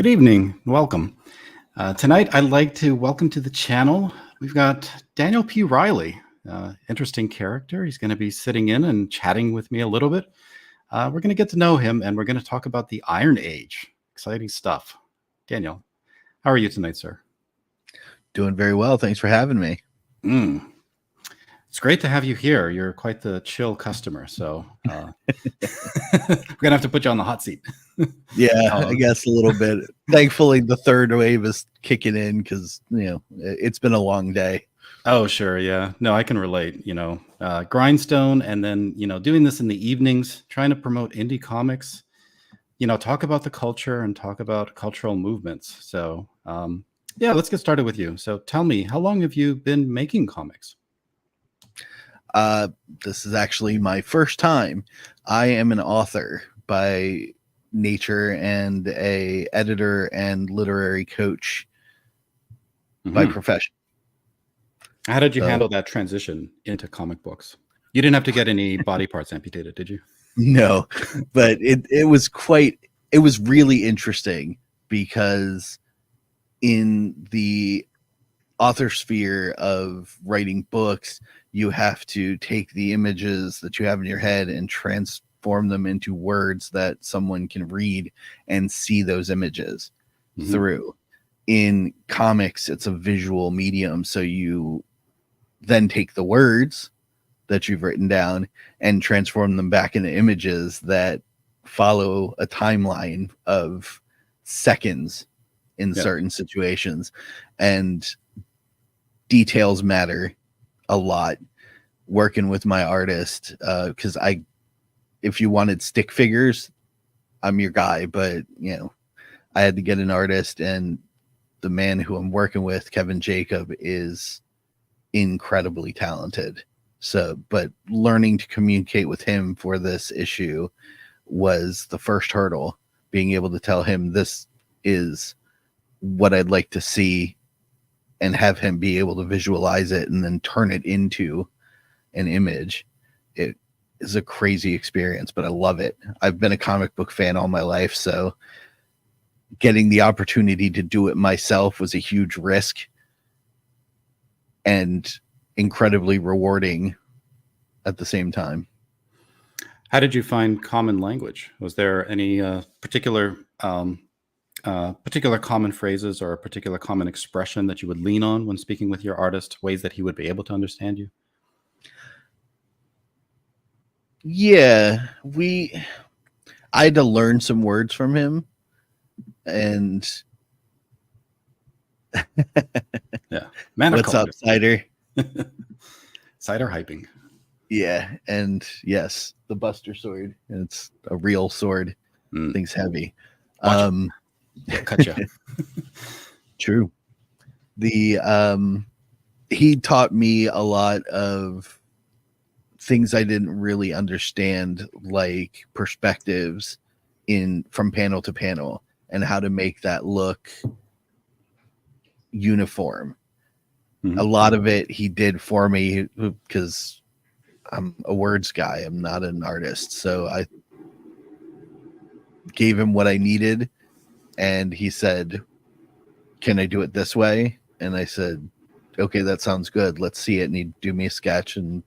Good evening. Welcome. Tonight, I'd like to welcome to the channel. We've got Daniel P. Riley, interesting character. He's going to be sitting in and chatting with me a little bit. We're going to get to know him, and we're going to talk about the Iron Age. Exciting stuff. Daniel, how are you tonight, sir? Doing very well. Thanks for having me. It's great to have you here. You're quite the chill customer, so we're gonna have to put you on the hot seat. Yeah, I guess a little bit. Thankfully, the third wave is kicking in because it's been a long day. Oh, sure, yeah. No, I can relate. Grindstone, and then doing this in the evenings, trying to promote indie comics. Talk about the culture and talk about cultural movements. So, yeah, let's get started with you. So, tell me, how long have you been making comics? This is actually my first time. I am an author by nature and a editor and literary coach by profession. How did you handle that transition into comic books? You didn't have to get any body parts amputated, did you? No, but it was really interesting because in the author sphere of writing books, you have to take the images that you have in your head and transform them into words that someone can read and see those images through. In comics, it's a visual medium, so you then take the words that you've written down and transform them back into images that follow a timeline of seconds in certain situations, and details matter a lot working with my artist, because if you wanted stick figures, I'm your guy, but I had to get an artist, and the man who I'm working with, Kevin Jacob, is incredibly talented. So, but learning to communicate with him for this issue was the first hurdle, being able to tell him this is what I'd like to see and have him be able to visualize it and then turn it into an image. It is a crazy experience, but I love it. I've been a comic book fan all my life, so getting the opportunity to do it myself was a huge risk and incredibly rewarding at the same time. How did you find common language? Was there any particular common phrases or a particular common expression that you would lean on when speaking with your artist, ways that he would be able to understand you? Yeah, I had to learn some words from him, and yeah, man, what's up, Cider? Cider hyping. Yeah, and yes, the Buster sword. It's a real sword. Thing's heavy. Cut you. True. He taught me a lot of things I didn't really understand, like perspectives from panel to panel and how to make that look uniform. A lot of it he did for me because I'm a words guy. I'm not an artist. So I gave him what I needed, and he said, "Can I do it this way?" And I said, "Okay, that sounds good. Let's see it." And he'd do me a sketch and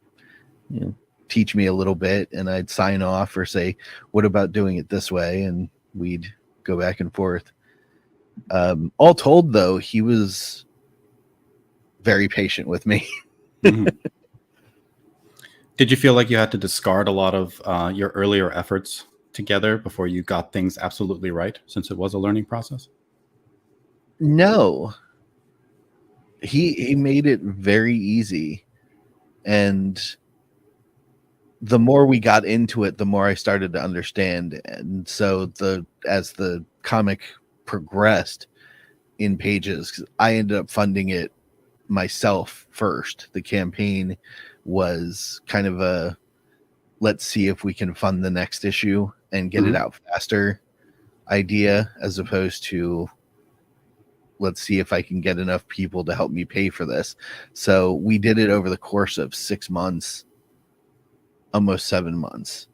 teach me a little bit, and I'd sign off or say, "What about doing it this way?" And we'd go back and forth. All told, though, he was very patient with me. Did you feel like you had to discard a lot of your earlier efforts together before you got things absolutely right, since it was a learning process? No. He made it very easy, and the more we got into it, the more I started to understand. And so as the comic progressed in pages, I ended up funding it myself first. The campaign was kind of a let's see if we can fund the next issue and get it out faster idea, as opposed to let's see if I can get enough people to help me pay for this. So we did it over the course of 6 months, almost 7 months.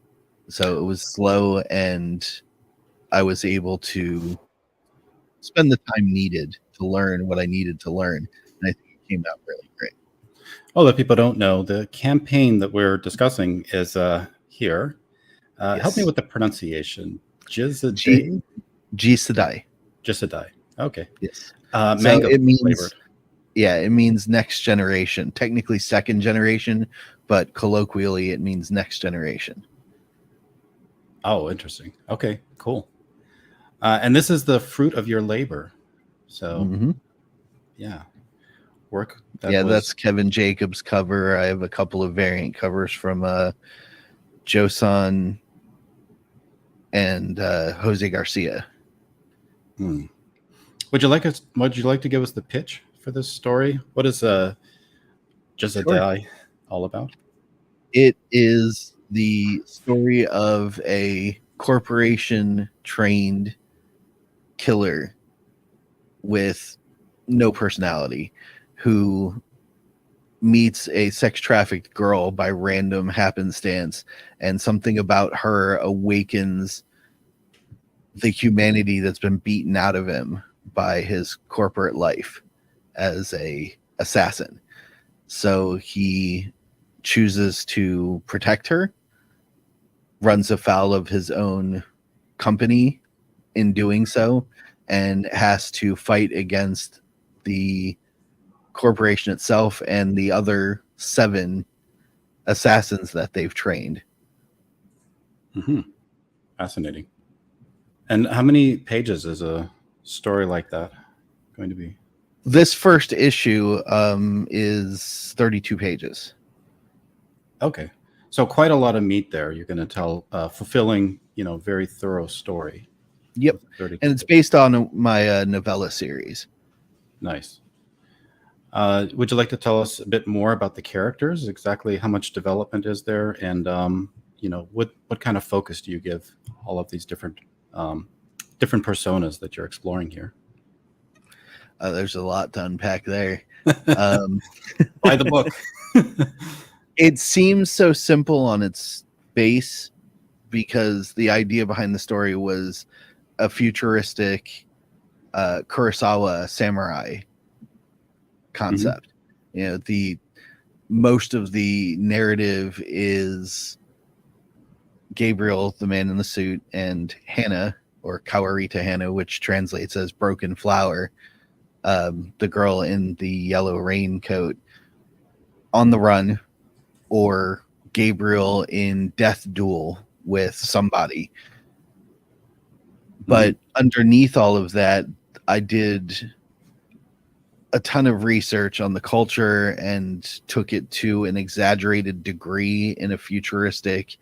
So it was slow, and I was able to spend the time needed to learn what I needed to learn. And I think it came out really great. Oh, that people don't know, the campaign that we're discussing is here. Help me Yes. with the pronunciation. G Jisedai? Jisedai. Jisedai. Okay. Yes. So Mango it flavored. means, yeah, it means next generation. Technically second generation, but colloquially it means next generation. Oh, interesting. Okay, cool. And this is the fruit of your labor. So, Mm-hmm. yeah, work that Yeah, was. that's Kevin Jacobs' cover. I have a couple of variant covers from Josan and Jose Garcia. Hmm. Would you like us? Would you like to give us the pitch for this story? What is Sure. Jisedai all about? It is the story of a corporation trained killer with no personality who meets a sex trafficked girl by random happenstance, and something about her awakens the humanity that's been beaten out of him by his corporate life as a assassin. So he chooses to protect her, runs afoul of his own company in doing so, and has to fight against the corporation itself and the other 7 assassins that they've trained. Hmm. Fascinating. And how many pages is a story like that going to be? This first issue is 32 pages. Okay, so quite a lot of meat there. You're going to tell fulfilling, very thorough story. Yep. With 32 And it's pages. based on my novella series. Nice. Would you like to tell us a bit more about the characters? Exactly how much development is there, and what kind of focus do you give all of these different personas that you're exploring here? There's a lot to unpack there. Um, Buy the book. it seems so simple on its base because the idea behind the story was a futuristic Kurosawa samurai Mhm. concept. The most of the narrative is Gabriel, the man in the suit, and Hannah, or Kawarita Hannah, which translates as broken flower, the girl in the yellow raincoat, on the run, or Gabriel in death duel with somebody. But underneath all of that, I did a ton of research on the culture and took it to an exaggerated degree in a futuristic,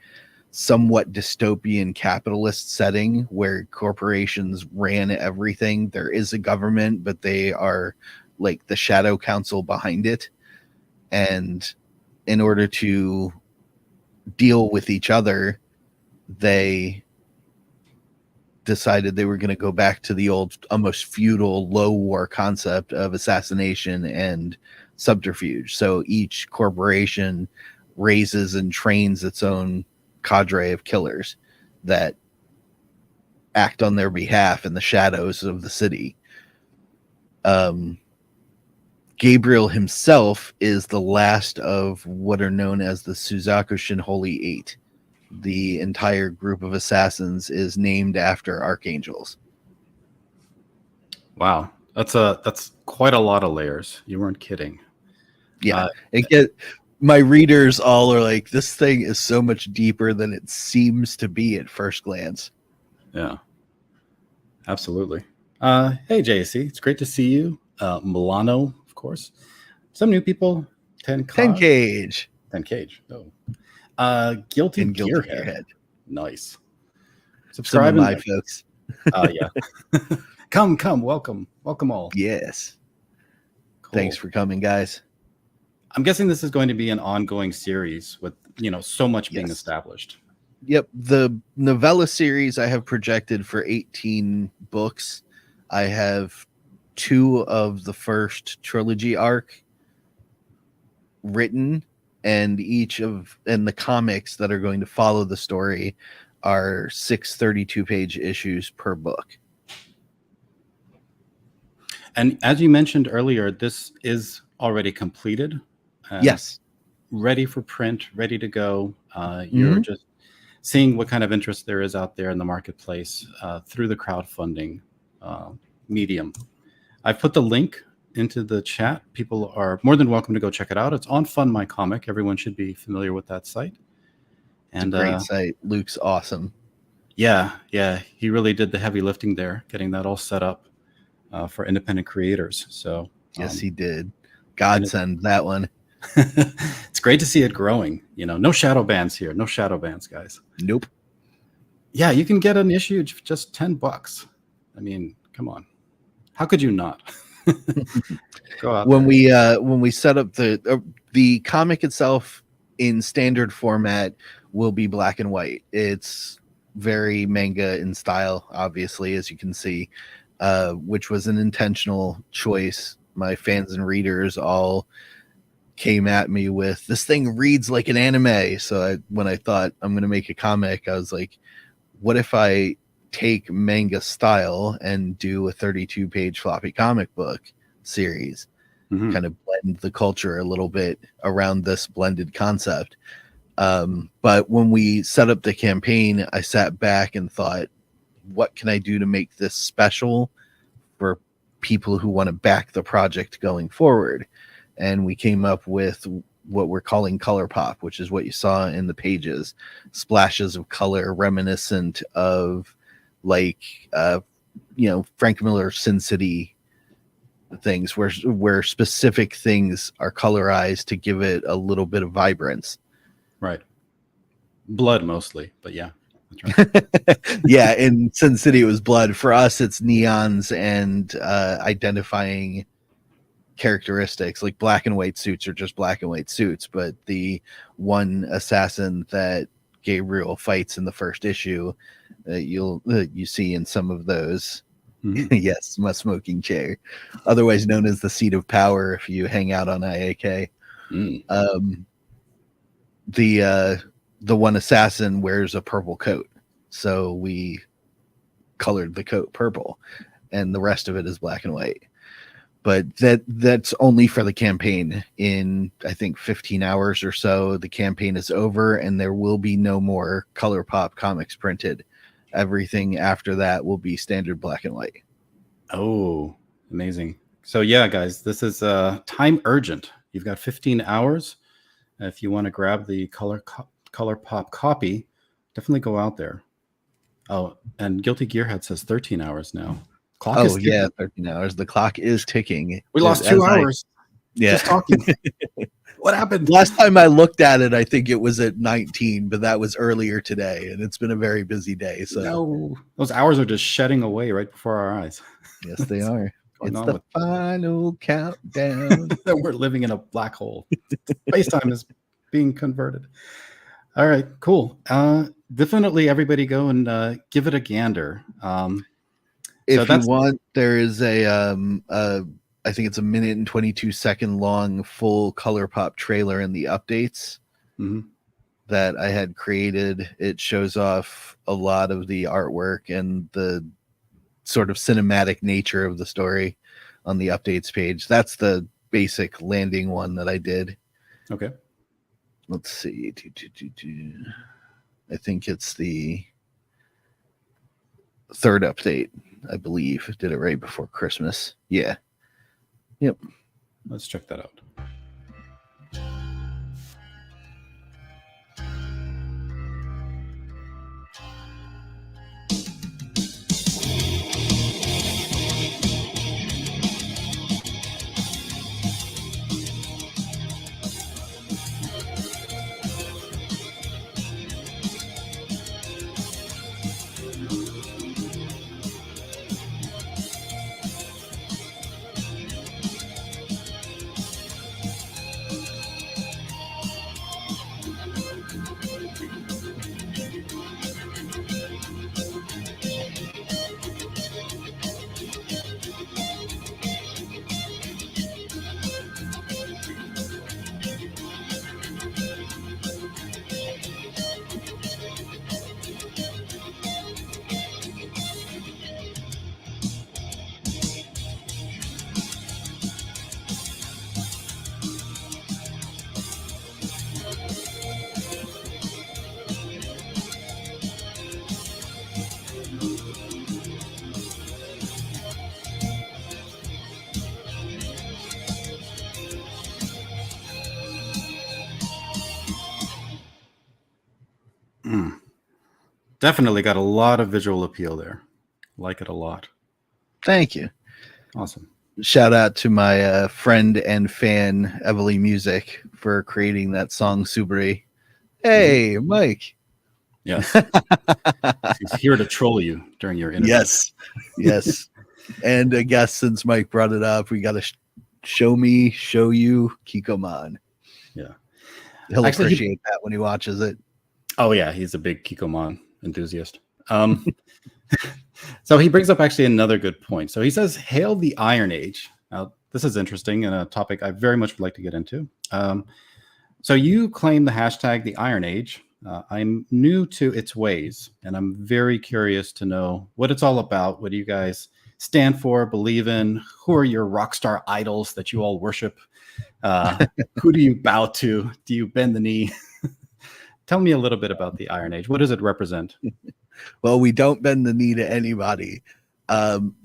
somewhat dystopian capitalist setting where corporations ran everything. There is a government, but they are like the shadow council behind it. And in order to deal with each other, they decided they were going to go back to the old, almost feudal, low war concept of assassination and subterfuge. So each corporation raises and trains its own cadre of killers that act on their behalf in the shadows of the city. Gabriel himself is the last of what are known as the Suzaku Shinholy Eight. The entire group of assassins is named after archangels. Wow, that's quite a lot of layers. You weren't kidding. Yeah, Uh, my readers all are like, this thing is so much deeper than it seems to be at first glance. yeah, absolutely. Hey, JC, it's great to see you. Milano, of course. Some new people. 10 10 Cog, Cage 10 Cage. Oh, Guilty and Guilty Gearhead. Gearhead. Nice. Some of Subscribe and my like. folks. Yeah. Come, welcome all. Yes. Cool. Thanks for coming, guys. I'm guessing this is going to be an ongoing series with so much being Yes. established. Yep. The novella series I have projected for 18 books. I have 2 of the first trilogy arc written, and the comics that are going to follow the story are 6 32-page issues per book. And as you mentioned earlier, this is already completed and Yes. ready for print, ready to go. You're Hmm. just seeing what kind of interest there is out there in the marketplace through the crowdfunding uh, medium. I've put the link into the chat. People are more than welcome to go check it out. It's on Fund My Comic. Everyone should be familiar with that site. It's a And great site. Luke's awesome. yeah, he really did the heavy lifting there, getting that all set up for independent creators. So Yes, um, he did. and it, Godsend that one. it's great to see it growing. No shadow bans here. No shadow bans, guys. Nope. Yeah, you can get an issue for just $10. I mean, come on. How could you not? Go out when there. we set up the comic itself in standard format will be black and white. It's very manga in style, obviously, as you can see, which was an intentional choice. My fans and readers all came at me with, this thing reads like an anime. So when I thought I'm going to make a comic, I was like, what if I take manga style and do a 32-page floppy comic book series? Mhm. Kind of blend the culture a little bit around this blended concept. But when we set up the campaign, I sat back and thought, what can I do to make this special for people who want to back the project going forward? And we came up with what we're calling color pop, which is what you saw in the pages, splashes of color reminiscent of like Frank Miller's Sin City things, where specific things are colorized to give it a little bit of vibrance. Right. Blood mostly, but yeah. That's right. Yeah, in Sin City it was blood. For us it's neons and identifying characteristics. Like black and white suits are just black and white suits, but the one assassin that Gabriel fights in the first issue, you see in some of those. Mm-hmm. Yes, my smoking chair, otherwise known as the seat of power if you hang out on IAK. The one assassin wears a purple coat, so we colored the coat purple, and the rest of it is black and white. But that's only for the campaign. In I think 15 hours or so, the campaign is over, and there will be no more color pop comics printed. Everything after that will be standard black and white. Oh, amazing. So yeah, guys, this is time urgent. You've got 15 hours. If you want to grab the color pop copy, definitely go out there. Oh, and Guilty Gearhead says 13 hours now. Clock is ticking. Yeah, 13 hours. The clock is ticking. We lost 2 hours. Just talking. What happened? Last time I looked at it, I think it was at 19, but that was earlier today, and it's been a very busy day. So no, those hours are just shedding away right before our eyes. Yes, they are. It's the final countdown. We're living in a black hole. Space-time is being converted. All right, cool. Definitely everybody go and give it a gander. If you want, there is I think it's a 1 minute and 22-second long full color pop trailer in the updates that I had created. It shows off a lot of the artwork and the sort of cinematic nature of the story on the updates page. That's the basic landing one that I did. Okay. Let's see. I think it's the 3rd update, I believe. Did it right before Christmas. Yeah. Yep. Let's check that out. Definitely got a lot of visual appeal there. Like it a lot. Thank you. Awesome. Shout out to my friend and fan, Evely Music, for creating that song, Subri. Hey, Mike. Yes. He's here to troll you during your interview. Yes. Yes. And I guess since Mike brought it up, we got to show you Kikoman. Yeah. He'll Actually, appreciate that when he watches it. Oh, yeah. He's a big Kikoman enthusiast. So he brings up actually another good point. So he says, hail the Iron Age. Now, this is interesting and a topic I very much would like to get into. So you claim the hashtag the Iron Age. I'm new to its ways, and I'm very curious to know what it's all about. What do you guys stand for, believe in? Who are your rock star idols that you all worship? Who do you bow to? Do you bend the knee? Tell me a little bit about the Iron Age. What does it represent? Well, we don't bend the knee to anybody.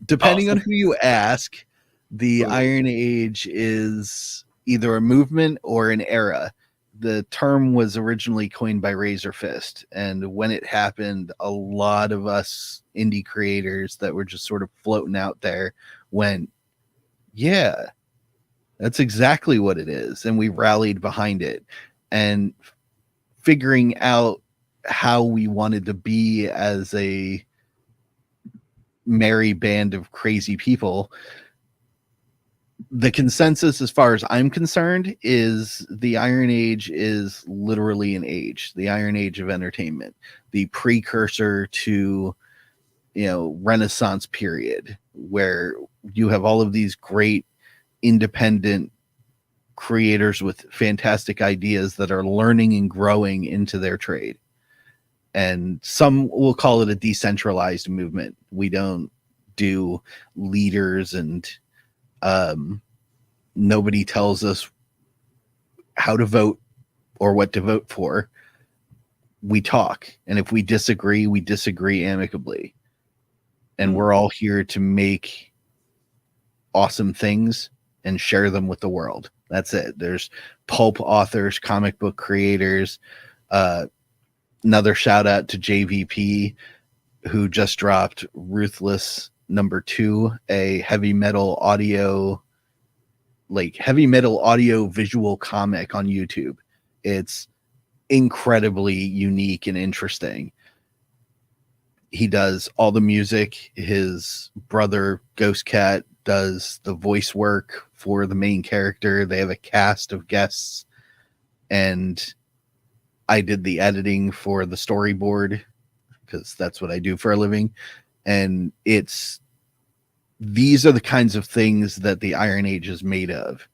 Depending on who you ask, the Iron Age is either a movement or an era. The term was originally coined by Razor Fist, and when it happened, a lot of us indie creators that were just sort of floating out there went, yeah, that's exactly what it is. And we rallied behind it. And figuring out how we wanted to be as a merry band of crazy people, the consensus, as far as I'm concerned, is the Iron Age is literally an age, the Iron Age of entertainment, the precursor to, Renaissance period, where you have all of these great independent creators with fantastic ideas that are learning and growing into their trade. And some will call it a decentralized movement. We don't do leaders, and nobody tells us how to vote or what to vote for. We talk, and if we disagree, we disagree amicably. And we're all here to make awesome things and share them with the world. That's it. There's pulp authors, comic book creators. Another shout out to JVP, who just dropped Ruthless #2, a heavy metal audio visual comic on YouTube. It's incredibly unique and interesting. He does all the music. His brother Ghost Cat does the voice work for the main character. They have a cast of guests, and I did the editing for the storyboard because that's what I do for a living. And these are the kinds of things that the Iron Age is made of.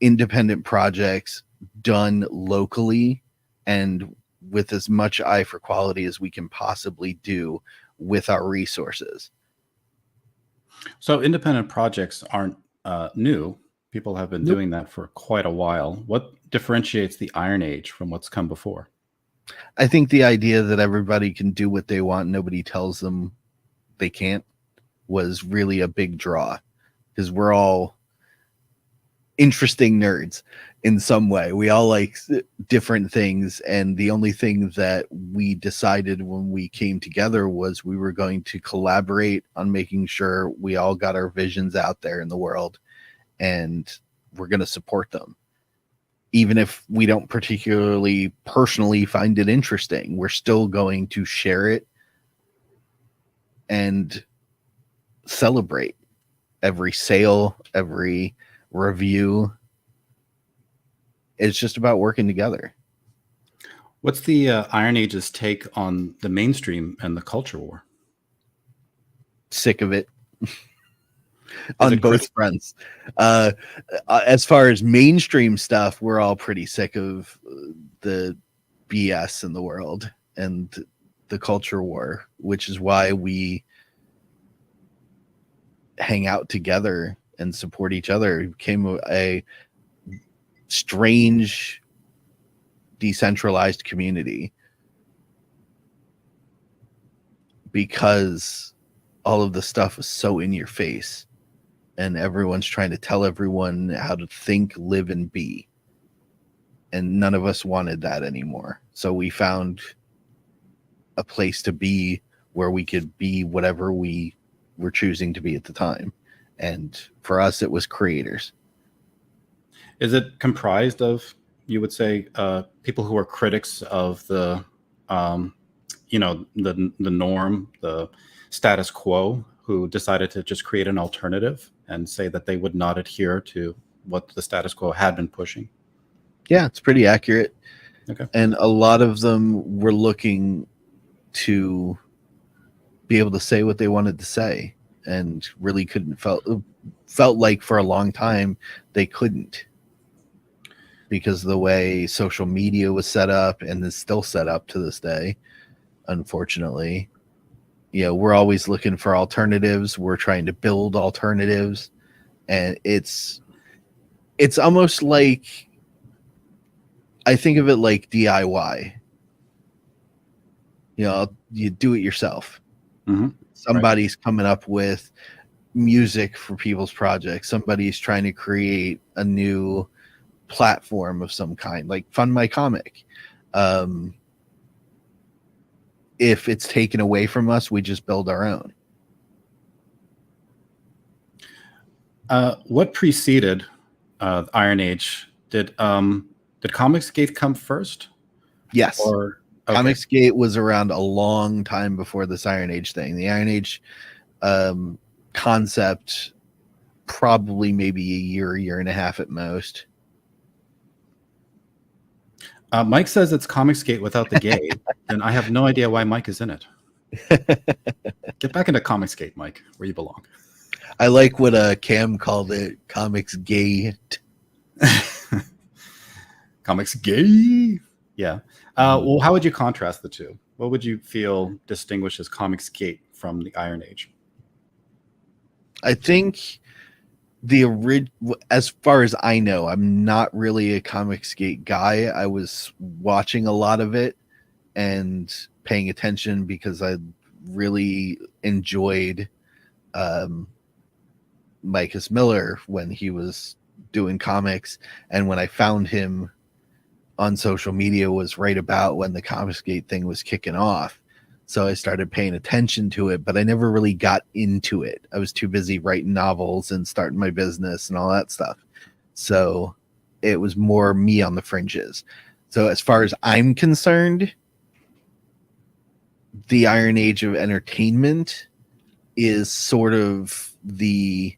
Independent projects done locally and with as much eye for quality as we can possibly do with our resources. So independent projects aren't new. People have been doing that for quite a while. What differentiates the Iron Age from what's come before? I think the idea that everybody can do what they want, nobody tells them they can't, was really a big draw, because we're all interesting nerds in some way. We all like different things, and the only thing that we decided when we came together was we were going to collaborate on making sure we all got our visions out there in the world, and we're going to support them. Even if we don't particularly personally find it interesting, we're still going to share it and celebrate every sale, every review. It's just about working together. What's the Iron Age's take on the mainstream and the culture war? Sick of it. On both fronts. As far as mainstream stuff, we're all pretty sick of the BS in the world and the culture war, which is why we hang out together and support each other. It became a strange, decentralized community because all of the stuff is so in your face. And everyone's trying to tell everyone how to think, live, and be. And none of us wanted that anymore. So we found a place to be where we could be whatever we were choosing to be at the time. And for us, it was creators. Is it comprised of, you would say, people who are critics of the, the norm, the status quo, who decided to just create an alternative and say that they would not adhere to what the status quo had been pushing? Yeah, it's pretty accurate. Okay. And a lot of them were looking to be able to say what they wanted to say, and really couldn't felt like for a long time they couldn't, because of the way social media was set up and is still set up to this day, unfortunately. We're always looking for alternatives. We're trying to build alternatives, and it's almost like, I think of it like DIY. You do it yourself. Mm-hmm. Somebody's coming up with music for people's projects. Somebody's trying to create a new platform of some kind, like Fund My Comic. If it's taken away from us, we just build our own. What preceded Iron Age? Did Comicsgate come first? Yes. Or okay. Comicsgate was around a long time before this Iron Age thing. The Iron Age concept, probably maybe a year and a half at most. Mike says it's Comicsgate without the gay, and I have no idea why Mike is in it. Get back into Comicsgate, Mike, where you belong. I like what Cam called it, Comicsgate. Comicsgate. Yeah. Well, how would you contrast the two? What would you feel distinguishes Comicsgate from the Iron Age? I think as far as I know, I'm not really a Comicsgate guy. I was watching a lot of it and paying attention because I really enjoyed Micus Miller when he was doing comics, and when I found him on social media was right about when the Comicsgate thing was kicking off. So I started paying attention to it, but I never really got into it. I was too busy writing novels and starting my business and all that stuff. So it was more me on the fringes. So as far as I'm concerned, the Iron Age of entertainment is sort of the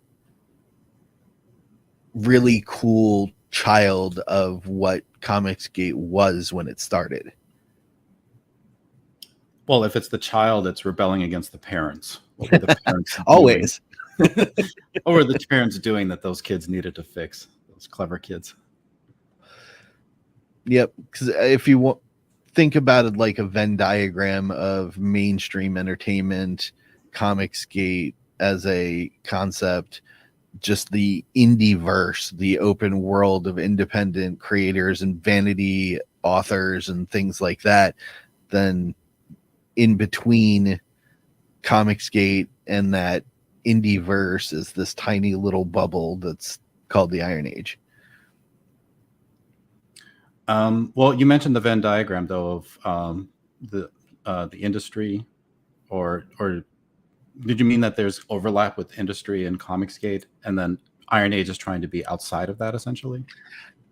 really cool child of what Comicsgate was when it started. Well, if it's the child, it's rebelling against the parents. What were the parents Always. What were the parents doing that those kids needed to fix? Those clever kids. Yep. Because if you think about it like a Venn diagram of mainstream entertainment, Comicsgate as a concept, just the indie verse, the open world of independent creators and vanity authors and things like that, then in between Comicsgate and that indie verse is this tiny little bubble that's called the Iron Age. Well, you mentioned the Venn diagram, though, of the industry, or did you mean that there's overlap with industry and Comicsgate, and then Iron Age is trying to be outside of that, essentially?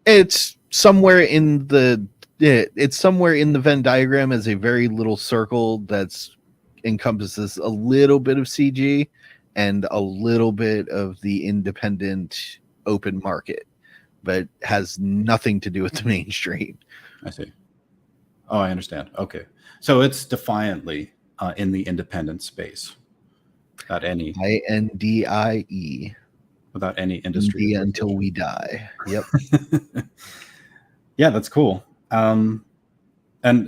It's somewhere in the Venn diagram as a very little circle that's encompasses a little bit of CG and a little bit of the independent open market, but has nothing to do with the mainstream. I see. Oh, I understand. Okay. So it's defiantly in the independent space. Without any INDIE. Without any industry. India until we die. Yep. Yeah, that's cool. And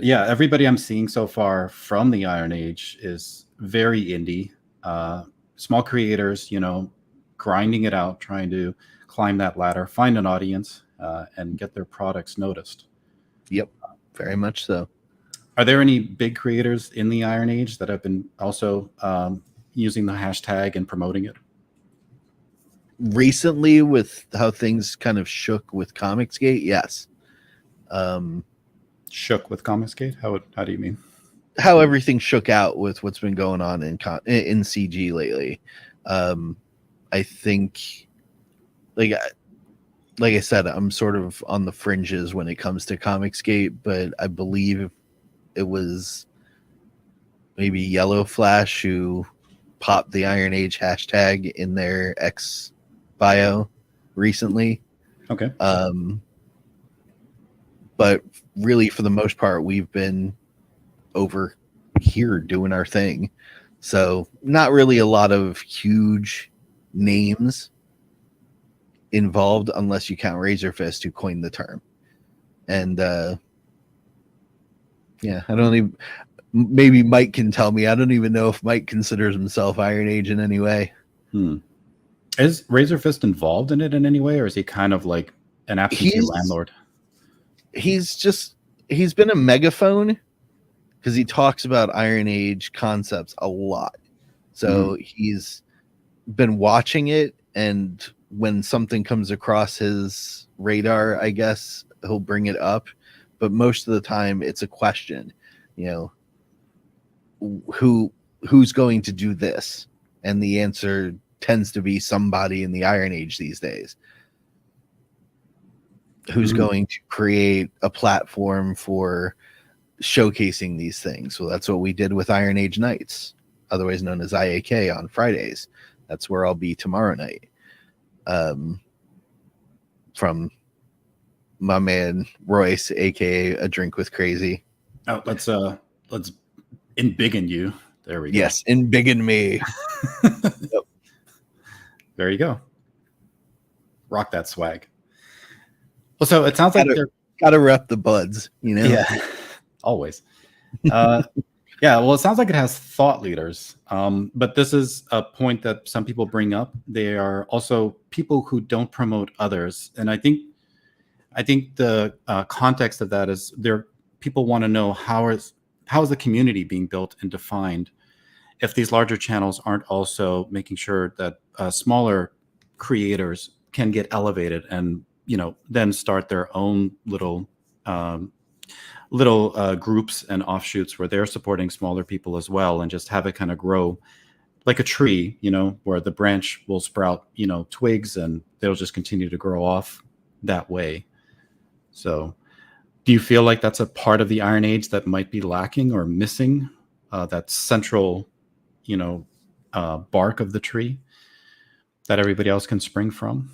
yeah, everybody I'm seeing so far from the Iron Age is very indie. Small creators, grinding it out, trying to climb that ladder, find an audience, and get their products noticed. Yep, very much so. Are there any big creators in the Iron Age that have been also using the hashtag and promoting it? Recently, with how things kind of shook with Comicsgate, yes. Shook with Comicsgate? How do you mean? how everything shook out with what's been going on in CG lately. I think, like I said, I'm sort of on the fringes when it comes to Comicsgate, but I believe it was maybe Yellow Flash who popped the Iron Age hashtag in their X bio recently. Okay. But really, for the most part, we've been over here doing our thing. So not really a lot of huge names involved unless you count Razorfist, who coined the term. And yeah, I don't even, maybe Mike can tell me. I don't even know if Mike considers himself Iron Age in any way. Is Razorfist involved in it in any way, or is he kind of like an absentee landlord? He's been a megaphone because he talks about Iron Age concepts a lot. So he's been watching it, and when something comes across his radar, I guess he'll bring it up. But most of the time it's a question, who's going to do this? And the answer tends to be somebody in the Iron Age these days. Who's going to create a platform for showcasing these things? Well, that's what we did with Iron Age Nights, otherwise known as IAK, on Fridays. That's where I'll be tomorrow night. From my man Royce, aka A Drink with Crazy. Oh, let's embiggen you. There we go. Yes, embiggen me. Yep. There you go. Rock that swag. Well, so it sounds like they're gotta rep the buds, Yeah, always. Yeah, well, it sounds like it has thought leaders, but this is a point that some people bring up. They are also people who don't promote others, and I think the context of that is people want to know how is the community being built and defined if these larger channels aren't also making sure that smaller creators can get elevated and then start their own little groups and offshoots where they're supporting smaller people as well, and just have it kind of grow like a tree, where the branch will sprout, twigs, and they'll just continue to grow off that way. So do you feel like that's a part of the Iron Age that might be lacking or missing, that central, bark of the tree that everybody else can spring from?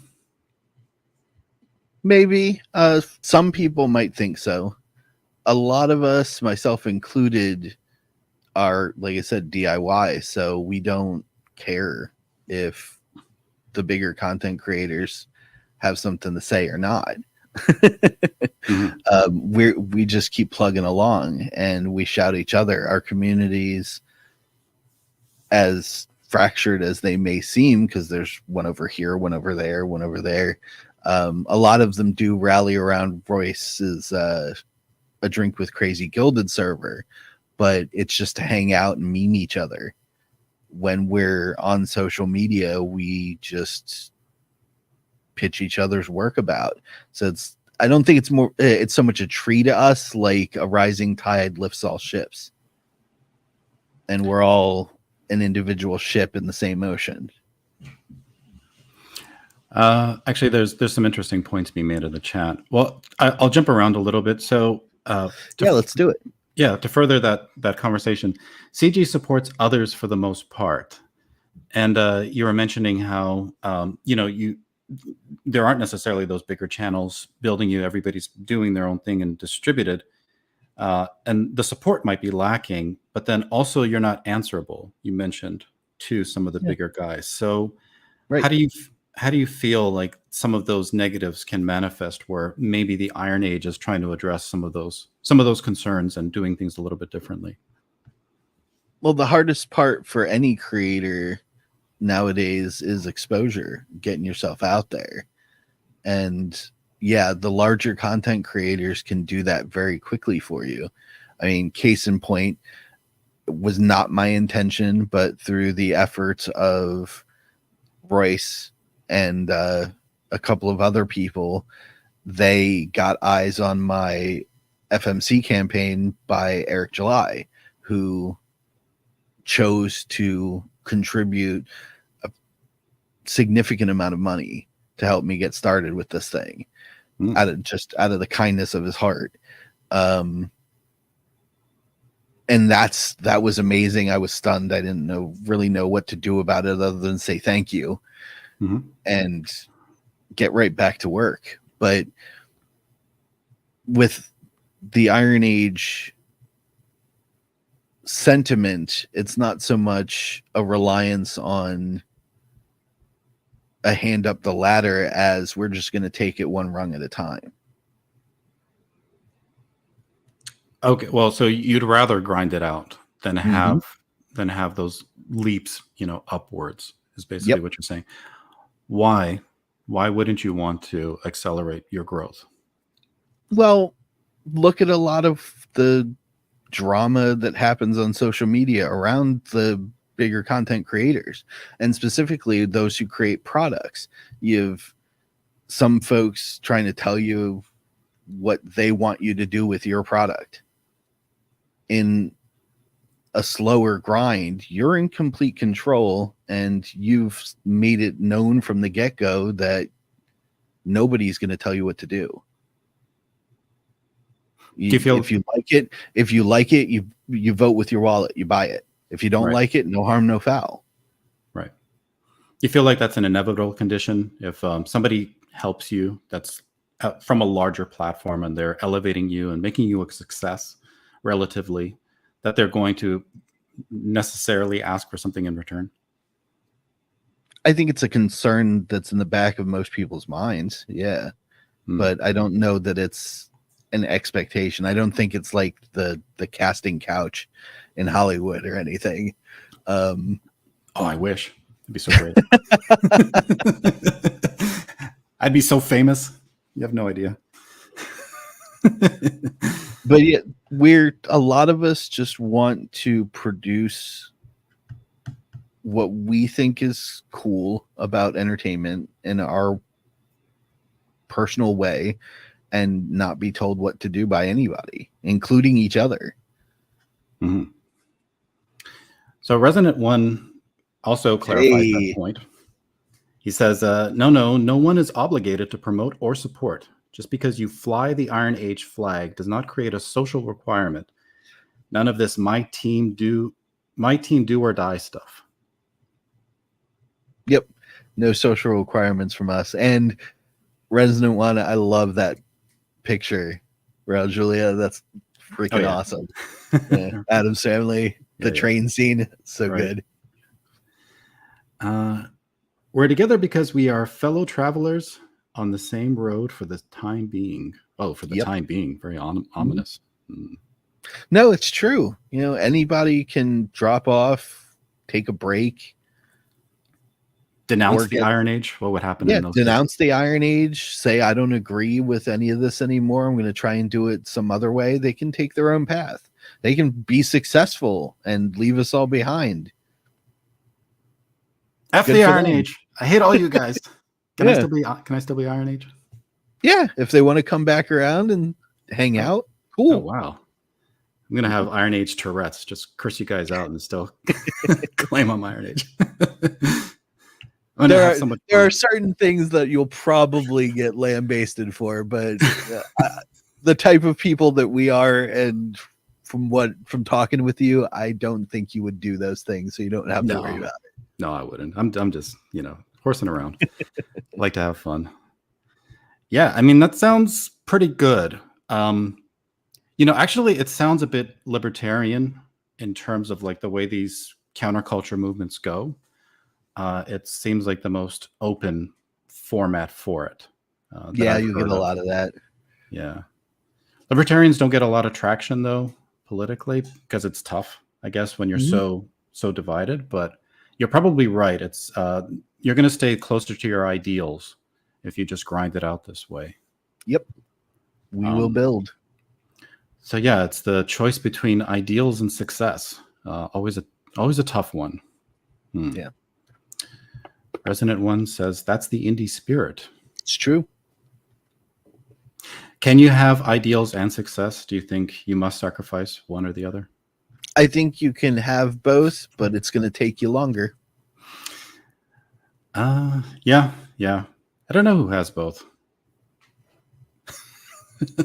Maybe. Some people might think so. A lot of us, myself included, are, like I said, DIY. So we don't care if the bigger content creators have something to say or not. We just keep plugging along, and we shout each other. Our communities, as fractured as they may seem, because there's one over here, one over there, one over there, a lot of them do rally around Royce's A Drink with Crazy Gilded server, but it's just to hang out and meme each other. When we're on social media, we just pitch each other's work about. So I don't think it's so much a tree to us, like a rising tide lifts all ships, and we're all an individual ship in the same ocean. Actually, there's some interesting points being made in the chat. Well, I'll jump around a little bit. So let's do it. Yeah, to further that conversation, CG supports others for the most part, and you were mentioning how there aren't necessarily those bigger channels building you. Everybody's doing their own thing and distributed, and the support might be lacking. But then also you're not answerable. You mentioned to some of the bigger guys. So right. How do you feel like some of those negatives can manifest where maybe the Iron Age is trying to address some of those concerns and doing things a little bit differently? Well, the hardest part for any creator nowadays is exposure, getting yourself out there. And yeah, the larger content creators can do that very quickly for you. I mean, case in point, it was not my intention, but through the efforts of Royce and a couple of other people, they got eyes on my FMC campaign by Eric July, who chose to contribute a significant amount of money to help me get started with this thing, out of the kindness of his heart. And that was amazing. I was stunned. I didn't really know what to do about it other than say thank you and get right back to work. But with the Iron Age sentiment, it's not so much a reliance on a hand up the ladder as we're just going to take it one rung at a time. Okay, well, so you'd rather grind it out than have those leaps, upwards, is basically what you're saying. Why wouldn't you want to accelerate your growth? Well, look at a lot of the drama that happens on social media around the bigger content creators, and specifically those who create products. You've some folks trying to tell you what they want you to do with your product. In a slower grind, you're in complete control, and you've made it known from the get-go that nobody's going to tell you what to do. If you like it, you vote with your wallet, you buy it. If you don't like it, no harm, no foul. Right. You feel like that's an inevitable condition if somebody helps you that's from a larger platform and they're elevating you and making you a success relatively, that they're going to necessarily ask for something in return? I think it's a concern that's in the back of most people's minds. Yeah. But I don't know that it's an expectation. I don't think it's like the casting couch in Hollywood or anything. I wish. It'd be so great. I'd be so famous. You have no idea. But yet a lot of us just want to produce what we think is cool about entertainment in our personal way and not be told what to do by anybody, including each other. So Resonant One also clarifies that point. He says, no one is obligated to promote or support. Just because you fly the Iron Age flag does not create a social requirement. None of this my team do or die stuff. Yep. No social requirements from us. And Resonant One, I love that picture. Raul Julia, that's freaking awesome. Adam's Family, the train scene, so good. We're together because we are fellow travelers on the same road for the time being. Oh, for the time being. Very ominous. No, it's true. Anybody can drop off, take a break. Denounce the Iron Age. What would happen in those denounce the Iron Age. Say, I don't agree with any of this anymore. I'm going to try and do it some other way. They can take their own path. They can be successful and leave us all behind. F the Iron Age. I hate all you guys. Can I still be Iron Age? Yeah, if they want to come back around and hang out, cool. Oh, wow. I'm gonna have Iron Age Tourette's. Just curse you guys out and still claim I'm Iron Age. There are certain things that you'll probably get lambasted for, but the type of people that we are, and from talking with you, I don't think you would do those things, so you don't have to worry about it. No, I wouldn't. I'm just, horsing around. I like to have fun. Yeah, I mean, that sounds pretty good. Actually, it sounds a bit libertarian in terms of like the way these counterculture movements go. It seems like the most open format for it. You get a lot of that. Yeah. Libertarians don't get a lot of traction, though, politically, because it's tough, I guess, when you're so divided. But you're probably right. It's you're going to stay closer to your ideals if you just grind it out this way. Yep. We will build. So yeah, it's the choice between ideals and success. Always a tough one. Yeah. Resonant One says that's the indie spirit. It's true. Can you have ideals and success? Do you think you must sacrifice one or the other? I think you can have both, but it's going to take you longer. Yeah. I don't know who has both.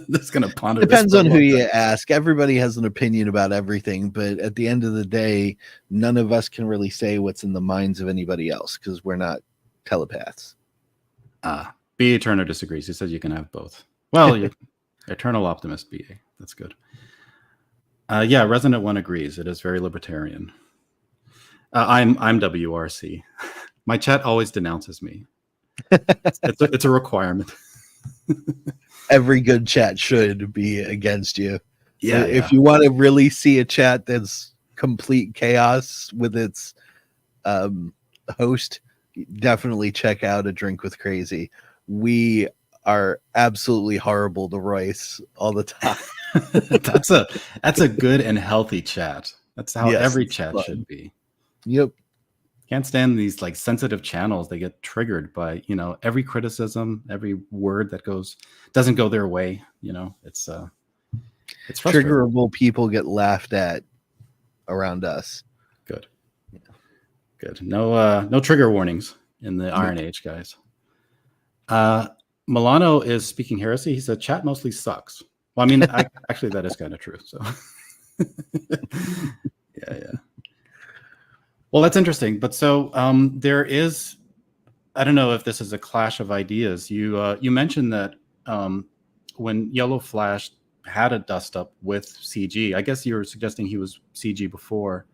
That's gonna ponder this. Depends on who you ask. Everybody has an opinion about everything, but at the end of the day, none of us can really say what's in the minds of anybody else because we're not telepaths. B.A. Turner disagrees. He says you can have both. Well, you eternal optimist, B.A. That's good. Yeah, Resonant One agrees. It is very libertarian. I'm WRC. My chat always denounces me. It's a requirement. Every good chat should be against you. Yeah. If you want to really see a chat that's complete chaos with its host, definitely check out A Drink with Crazy. We are absolutely horrible to Royce all the time. that's a good and healthy chat. That's how every chat fun. should be. Yep. Can't stand these like sensitive channels. They get triggered by, every criticism, every word that doesn't go their way. It's triggerable people get laughed at around us. Good. Yeah. Good. No trigger warnings in the Iron Age, guys. Milano is speaking heresy. He said chat mostly sucks. Well, I mean, actually that is kind of true. So yeah. Well, that's interesting. But so there is, I don't know if this is a clash of ideas. You mentioned that when Yellow Flash had a dust up with CG, I guess you were suggesting he was CG before,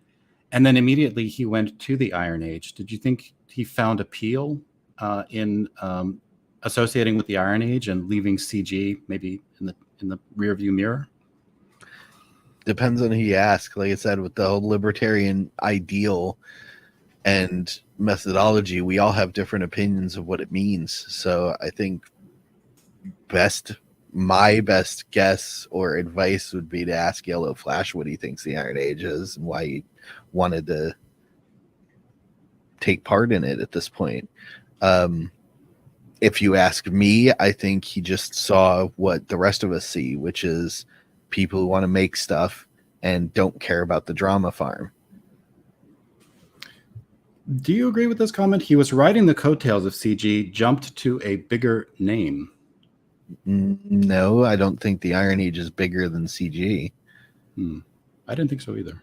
and then immediately he went to the Iron Age. Did you think he found appeal in associating with the Iron Age and leaving CG maybe in the rear view mirror? Depends on who you ask. Like I said, with the whole libertarian ideal and methodology, we all have different opinions of what it means. So I think my best guess or advice would be to ask Yellow Flash what he thinks the Iron Age is and why he wanted to take part in it at this point. If you ask me, I think he just saw what the rest of us see, which is people who want to make stuff and don't care about the drama farm. Do you agree with this comment? He was riding the coattails of CG, jumped to a bigger name. No, I don't think the Iron Age is bigger than CG. I didn't think so either.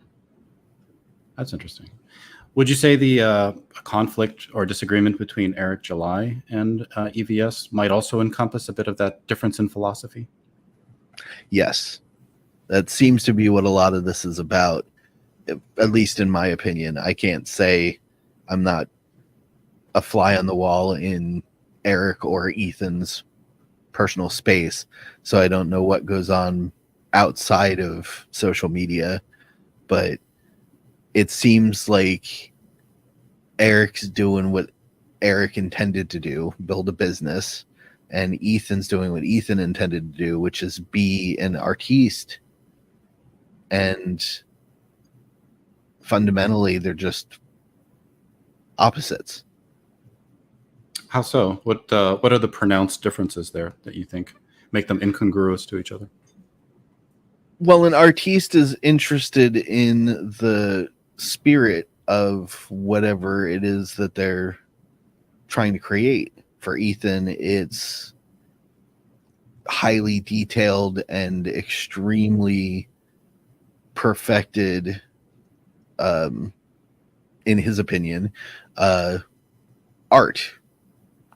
That's interesting. Would you say the conflict or disagreement between Eric July and EVS might also encompass a bit of that difference in philosophy? Yes. That seems to be what a lot of this is about, at least in my opinion. I can't say I'm not a fly on the wall in Eric or Ethan's personal space, so I don't know what goes on outside of social media, but it seems like Eric's doing what Eric intended to do, build a business, and Ethan's doing what Ethan intended to do, which is be an artiste. And fundamentally, they're just opposites. How so? What are the pronounced differences there that you think make them incongruous to each other? Well, an artiste is interested in the spirit of whatever it is that they're trying to create. For Ethan, it's highly detailed and extremely perfected, in his opinion, art,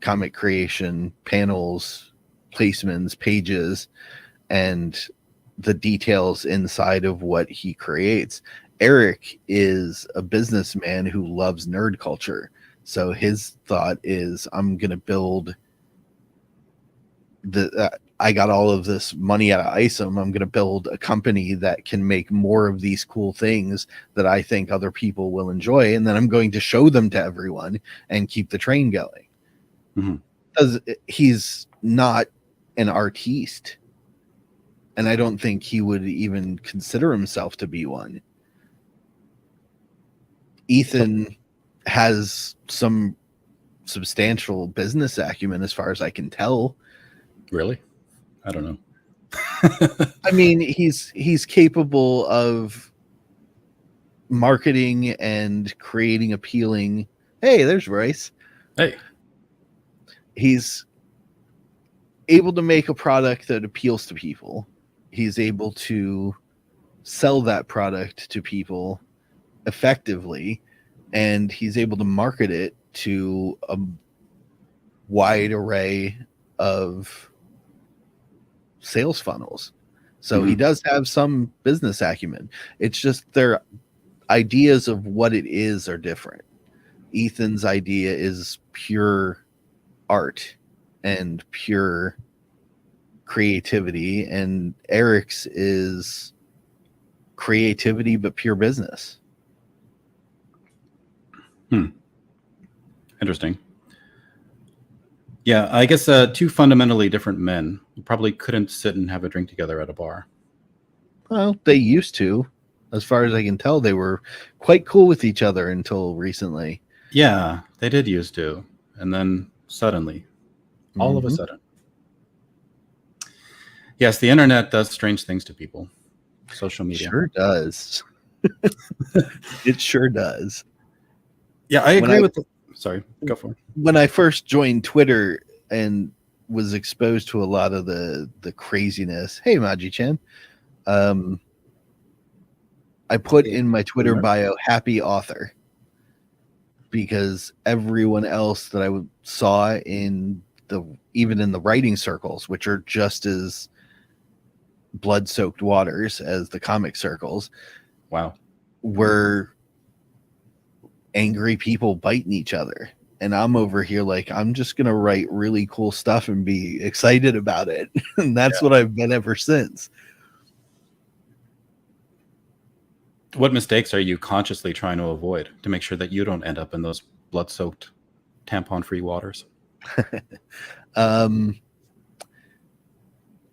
comic creation, panels, placements, pages, and the details inside of what he creates. Eric is a businessman who loves nerd culture. So his thought is, I'm going to build I got all of this money out of ISOM. I'm going to build a company that can make more of these cool things that I think other people will enjoy. And then I'm going to show them to everyone and keep the train going. Mm-hmm. Because he's not an artiste. And I don't think he would even consider himself to be one. Ethan has some substantial business acumen as far as I can tell. Really? I don't know. I mean, he's capable of marketing and creating appealing. Hey, there's Royce. Hey. He's able to make a product that appeals to people. He's able to sell that product to people effectively, and he's able to market it to a wide array of sales funnels. So he does have some business acumen. It's just their ideas of what it is are different. Ethan's idea is pure art and pure creativity, and Eric's is creativity but pure business. Interesting. Yeah, I guess two fundamentally different men who probably couldn't sit and have a drink together at a bar. Well, they used to. As far as I can tell, they were quite cool with each other until recently. Yeah, they did used to. And then suddenly, all of a sudden. Yes, the internet does strange things to people. Social media. Sure does. It sure does. Yeah, I agree with the... Sorry, go for it. When I first joined Twitter and was exposed to a lot of the craziness. Hey, Maji-chan. I put in my Twitter bio happy author, because everyone else that I saw even in the writing circles, which are just as blood-soaked waters as the comic circles, wow, were angry people biting each other. And I'm over here like, I'm just going to write really cool stuff and be excited about it. And that's what I've been ever since. What mistakes are you consciously trying to avoid to make sure that you don't end up in those blood-soaked, tampon-free waters?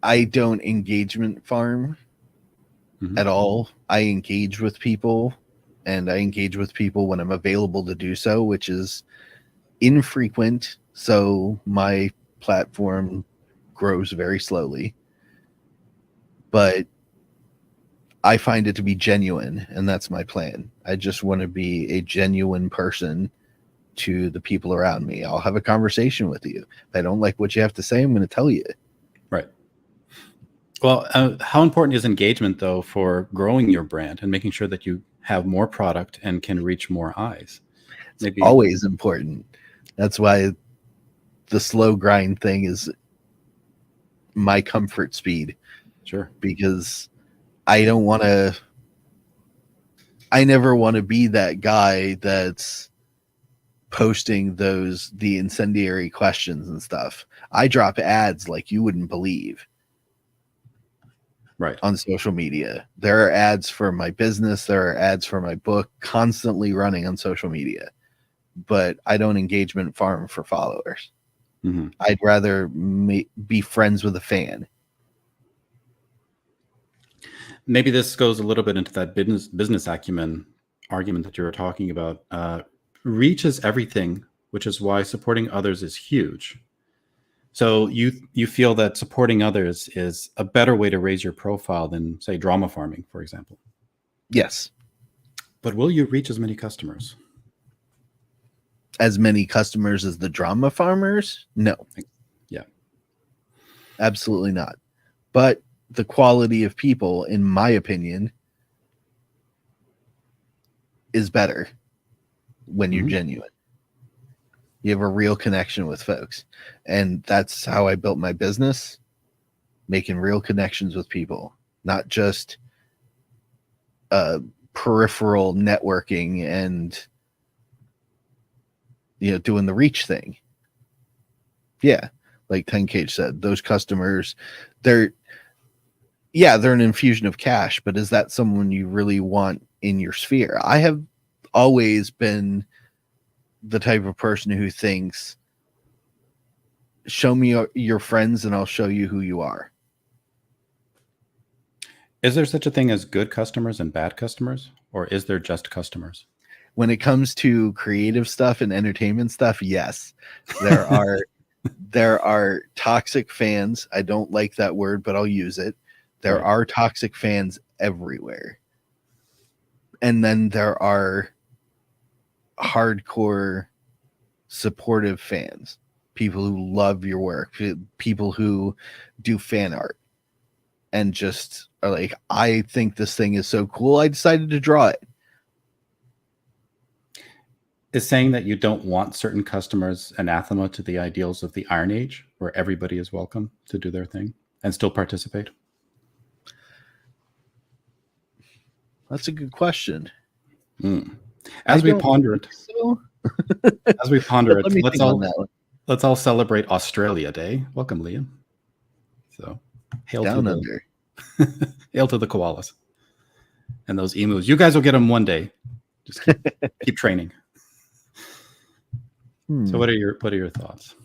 I don't engagement farm at all. I engage with people, and I engage with people when I'm available to do so, which is infrequent. So my platform grows very slowly, but I find it to be genuine, and that's my plan. I just want to be a genuine person to the people around me. I'll have a conversation with you. If I don't like what you have to say, I'm going to tell you. Right. Well, how important is engagement, though, for growing your brand and making sure that you have more product and can reach more eyes? It's always important. That's why the slow grind thing is my comfort speed. Sure. Because I never want to be that guy that's posting the incendiary questions and stuff. I drop ads like you wouldn't believe. Right. On social media. There are ads for my business. There are ads for my book constantly running on social media. But I don't engagement farm for followers. I'd rather be friends with a fan. Maybe this goes a little bit into that business acumen argument that you were talking about. Reach is everything, which is why supporting others is huge. So you feel that supporting others is a better way to raise your profile than, say, drama farming, for example. Yes. But will you reach as many customers? As many customers as the drama farmers? No. Yeah. Absolutely not. But the quality of people, in my opinion, is better when you're genuine. You have a real connection with folks. And that's how I built my business, making real connections with people, not just peripheral networking and doing the reach thing. Yeah, like 10K said, those customers, they're an infusion of cash, but is that someone you really want in your sphere? I have always been the type of person who thinks, show me your friends and I'll show you who you are. Is there such a thing as good customers and bad customers, or is there just customers? When it comes to creative stuff and entertainment stuff, yes, there are toxic fans. I don't like that word, but I'll use it. There are toxic fans everywhere. And then there are hardcore supportive fans, people who love your work, people who do fan art and just are like, I think this thing is so cool, I decided to draw it. Is saying that you don't want certain customers anathema to the ideals of the Iron Age, where everybody is welcome to do their thing and still participate? That's a good question. As we ponder it, so. as we ponder it, Let me think on that one. Let's all celebrate Australia Day. Welcome, Liam. So, hail Down to under. hail to the koalas and those emus. You guys will get them one day. Just keep training. So, what are your thoughts?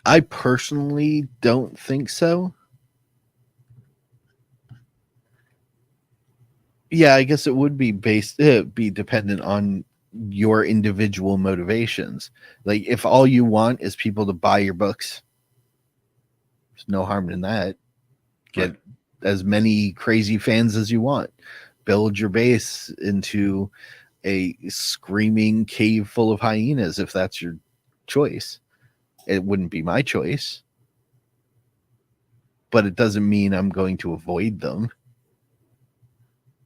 I personally don't think so. Yeah, I guess it would be be dependent on your individual motivations. Like, if all you want is people to buy your books, there's no harm in that. Get as many crazy fans as you want. Build your base into a screaming cave full of hyenas if that's your choice. It wouldn't be my choice, but it doesn't mean I'm going to avoid them.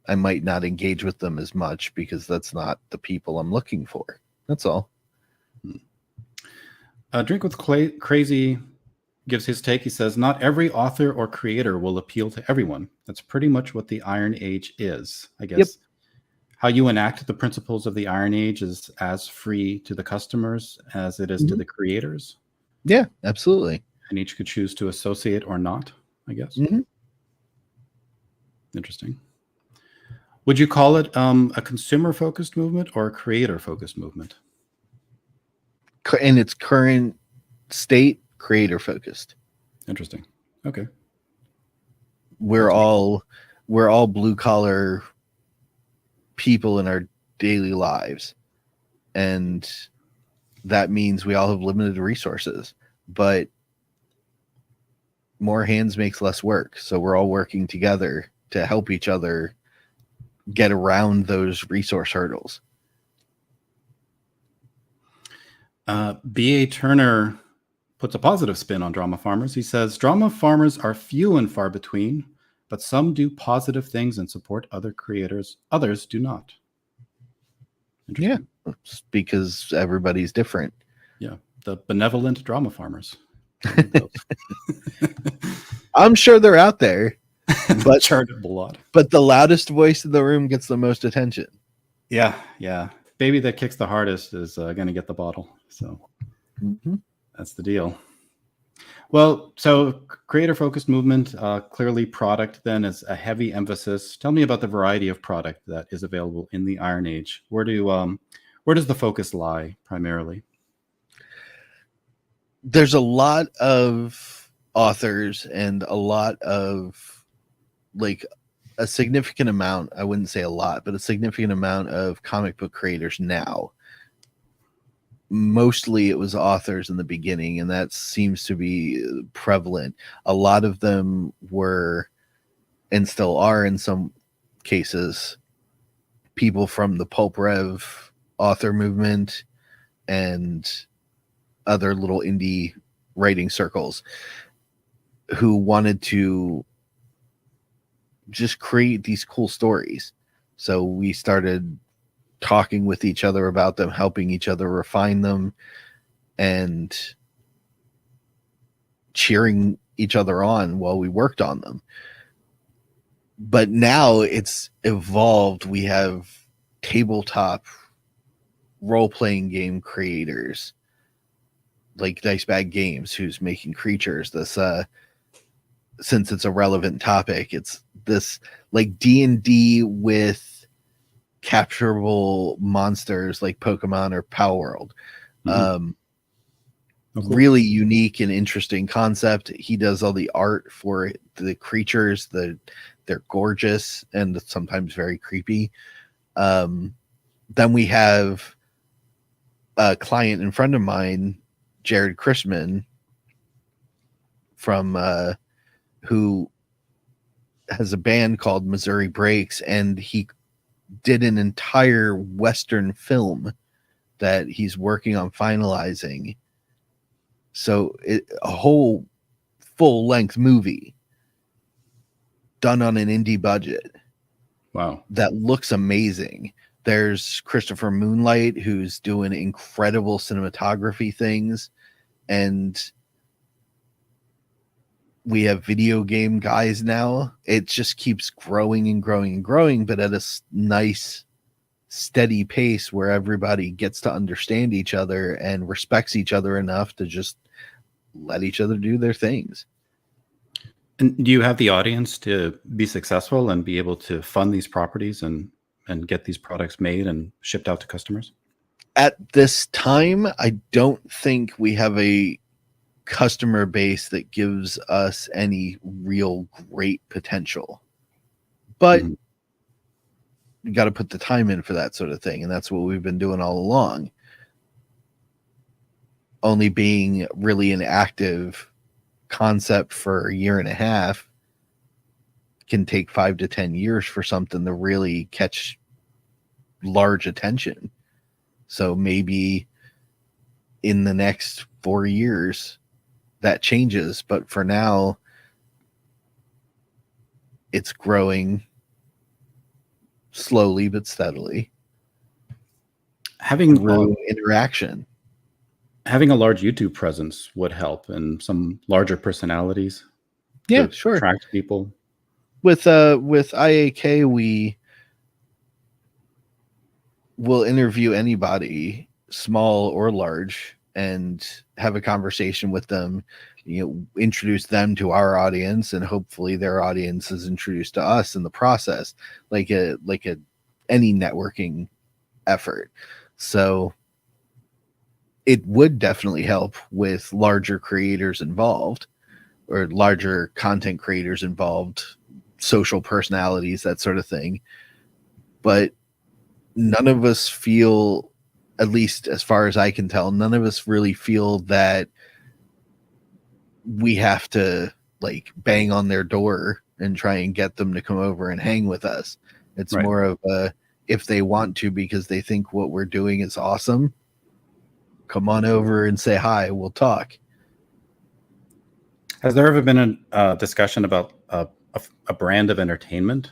I might not engage with them as much because that's not the people I'm looking for. That's all. Drink with Crazy gives his take. He says, not every author or creator will appeal to everyone. That's pretty much what the Iron Age is, I guess. Yep. How you enact the principles of the Iron Age is as free to the customers as it is to the creators. Yeah, absolutely. And each could choose to associate or not, I guess. Interesting. Would you call it a consumer-focused movement or a creator-focused movement? In its current state, creator-focused. Interesting. Okay. We're all blue-collar people in our daily lives, and that means we all have limited resources, but more hands makes less work. So we're all working together to help each other get around those resource hurdles. B.A. Turner puts a positive spin on drama farmers. He says, drama farmers are few and far between, but some do positive things and support other creators. Others do not. Yeah, because everybody's different. Yeah, the benevolent drama farmers. I'm sure they're out there. But chargeable a lot. But the loudest voice in the room gets the most attention. Yeah. Baby that kicks the hardest is going to get the bottle. So that's the deal. Well, so creator-focused movement, clearly product then is a heavy emphasis. Tell me about the variety of product that is available in the Iron Age. Where does the focus lie primarily? There's a lot of authors and a lot of a significant amount, I wouldn't say a lot, but a significant amount of comic book creators now. Mostly it was authors in the beginning, and that seems to be prevalent. A lot of them were, and still are in some cases, people from the Pulp Rev author movement and other little indie writing circles who wanted to just create these cool stories. So we started talking with each other about them, helping each other refine them, and cheering each other on while we worked on them. But now it's evolved. We have tabletop role-playing game creators like Dice Bag Games, who's making creatures. This since it's a relevant topic, it's this like D&D with capturable monsters like Pokemon or Power World. Cool. Really unique and interesting concept. He does all the art for the creatures. They're gorgeous and sometimes very creepy. Then we have a client and friend of mine, Jared Chrisman, from who has a band called Missouri Breaks, and he did an entire Western film that he's working on finalizing. So a whole full length movie done on an indie budget. Wow. That looks amazing. There's Christopher Moonlight, who's doing incredible cinematography things. And we have video game guys now. It just keeps growing and growing and growing, but at a nice, steady pace where everybody gets to understand each other and respects each other enough to just let each other do their things. And do you have the audience to be successful and be able to fund these properties and get these products made and shipped out to customers? At this time, I don't think we have a customer base that gives us any real great potential. But you got to put the time in for that sort of thing. And that's what we've been doing all along. Only being really an active concept for a year and a half can take 5 to 10 years for something to really catch large attention. So maybe in the next 4 years that changes, but for now it's growing slowly but steadily Having through interaction. Having a large YouTube presence would help, and some larger personalities. Yeah, sure. Attract people. With IAK, we will interview anybody, small or large, and have a conversation with them. Introduce them to our audience, and hopefully their audience is introduced to us in the process, like any networking effort. So it would definitely help with larger creators involved, or larger content creators involved, social personalities, that sort of thing. But none of us feel, at least as far as I can tell, none of us really feel that we have to like bang on their door and try and get them to come over and hang with us. It's Right. more of a, if they want to because they think what we're doing is awesome, come on over and say hi, we'll talk. Has there ever been a discussion about a brand of entertainment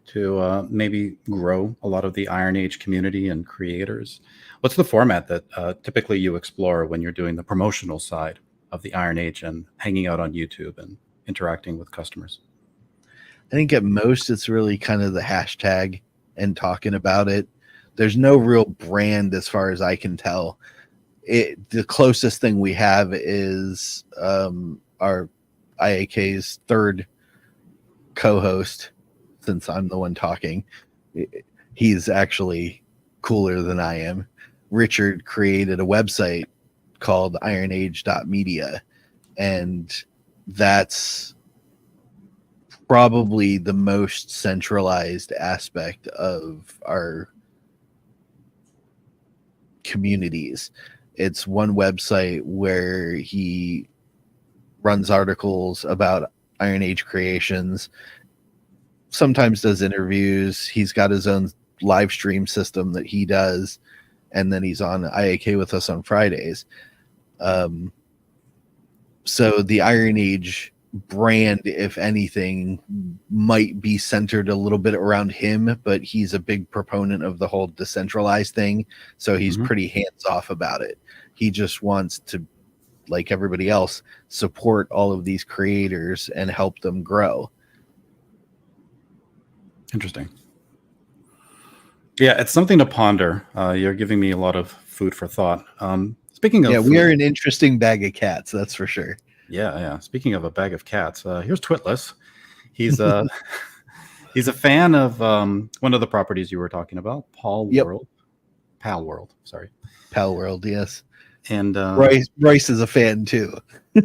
to maybe grow a lot of the Iron Age community and creators? What's the format that typically you explore when you're doing the promotional side of the Iron Age and hanging out on YouTube and interacting with customers? I think at most it's really kind of the hashtag and talking about it. There's no real brand as far as I can tell. The closest thing we have is our IAK's third co-host, since I'm the one talking. He's actually cooler than I am. Richard created a website called ironage.media, and that's probably the most centralized aspect of our communities. It's one website where he runs articles about Iron Age creations, sometimes does interviews. He's got his own live stream system that he does, and then he's on IAK with us on Fridays. So the Iron Age brand, if anything, might be centered a little bit around him, but he's a big proponent of the whole decentralized thing, so he's pretty hands-off about it. He just wants to, like everybody else, support all of these creators and help them grow. Interesting. Yeah, it's something to ponder. You're giving me a lot of food for thought. Speaking of food, we are an interesting bag of cats, that's for sure. Yeah. Speaking of a bag of cats, here's Twitless. He's he's a fan of one of the properties you were talking about, Pal World. Sorry, Pal World, yes. And Royce is a fan too. We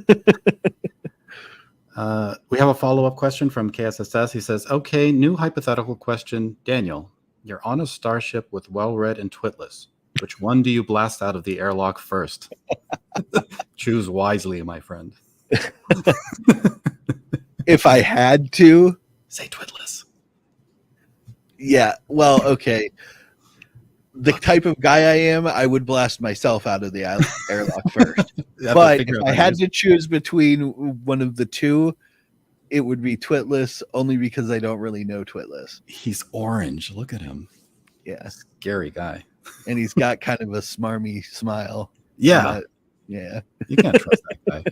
have a follow-up question from KSSS. He says, "Okay, new hypothetical question, Daniel. You're on a starship with Well-Read and Twitless. Which one do you blast out of the airlock first? Choose wisely, my friend." If I had to, Say Twitless. Yeah, well, okay. The type of guy I am, I would blast myself out of the airlock first. But if I had to choose between one of the two, it would be Twitless, only because I don't really know Twitless. He's orange. Look at him. Yeah. Scary guy. And he's got kind of a smarmy smile. Yeah. Yeah. You can't trust that guy.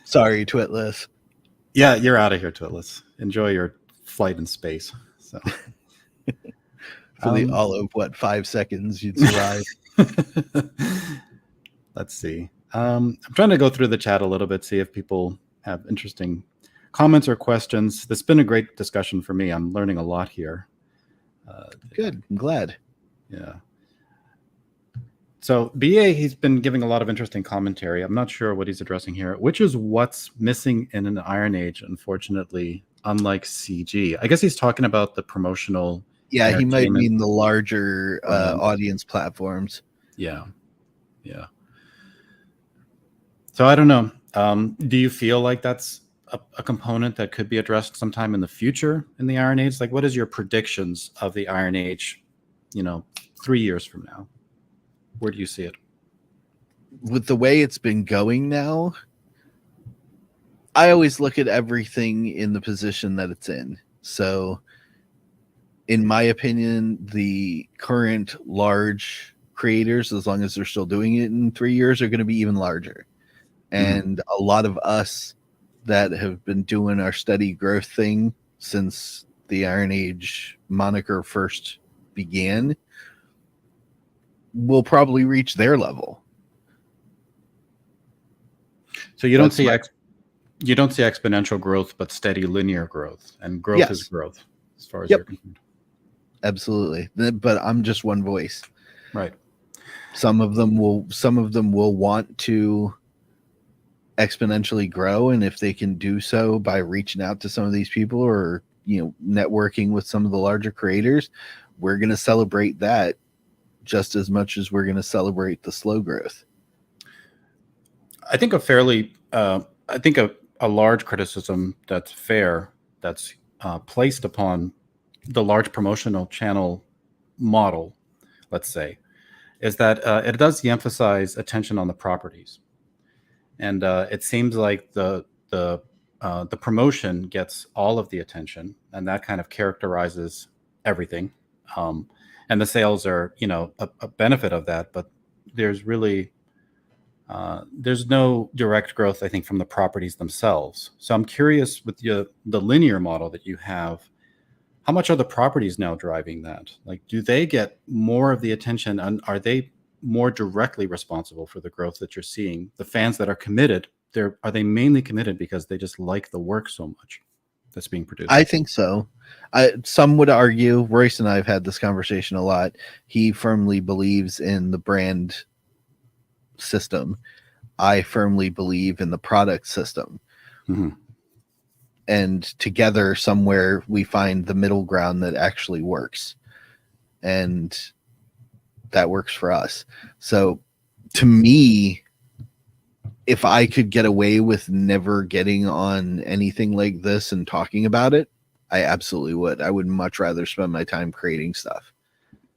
Sorry, Twitless. Yeah, you're out of here, Twitless. Enjoy your flight in space. So for the all of 5 seconds you'd survive. Let's see. I'm trying to go through the chat a little bit, see if people have interesting comments or questions. This has been a great discussion for me. I'm learning a lot here. Good. I'm glad. Yeah. So BA, he's been giving a lot of interesting commentary. I'm not sure what he's addressing here, which is what's missing in an Iron Age, unfortunately, unlike CG. I guess he's talking about the promotional. Yeah, he might mean the larger audience platforms. Yeah. Yeah. So I don't know. Do you feel like that's a component that could be addressed sometime in the future in the Iron Age? Like, what is your predictions of the Iron Age, 3 years from now? Where do you see it? With the way it's been going now, I always look at everything in the position that it's in. So, in my opinion, the current large creators, as long as they're still doing it in 3 years, are going to be even larger. And a lot of us that have been doing our steady growth thing since the Iron Age moniker first began will probably reach their level. So you don't see exponential growth, but steady linear growth, and growth is growth as far as you're concerned. Absolutely. But I'm just one voice. Right. Some of them will want to exponentially grow, and if they can do so by reaching out to some of these people or networking with some of the larger creators, we're going to celebrate that just as much as we're going to celebrate the slow growth. I think a large criticism that's fair, that's placed upon the large promotional channel model, let's say, is that it does de-emphasize attention on the properties. And it seems like the promotion gets all of the attention, and that kind of characterizes everything. And the sales are, a benefit of that, but there's really there's no direct growth, I think, from the properties themselves. So I'm curious with the linear model that you have, how much are the properties now driving that? Like, do they get more of the attention, and are they more directly responsible for the growth that you're seeing? The fans that are committed, are they mainly committed because they just like the work so much that's being produced? I think so. Some would argue, Royce and I have had this conversation a lot, he firmly believes in the brand system. I firmly believe in the product system. Mm-hmm. And together somewhere we find the middle ground that actually works. And that works for us. So to me, if I could get away with never getting on anything like this and talking about it, I absolutely would. I would much rather spend my time creating stuff.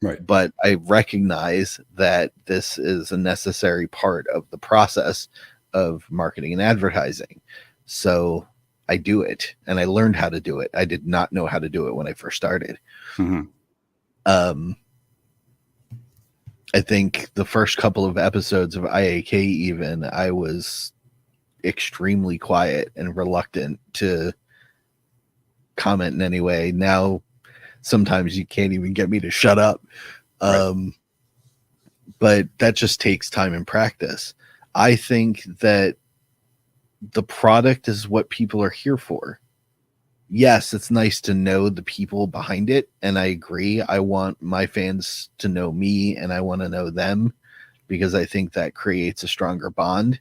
Right. But I recognize that this is a necessary part of the process of marketing and advertising. So I do it, and I learned how to do it. I did not know how to do it when I first started. Mm-hmm. I think the first couple of episodes of IAK, even, I was extremely quiet and reluctant to comment in any way. Now, sometimes you can't even get me to shut up. Right. But that just takes time and practice. I think that the product is what people are here for. Yes, it's nice to know the people behind it, and I agree. I want my fans to know me, and I want to know them, because I think that creates a stronger bond.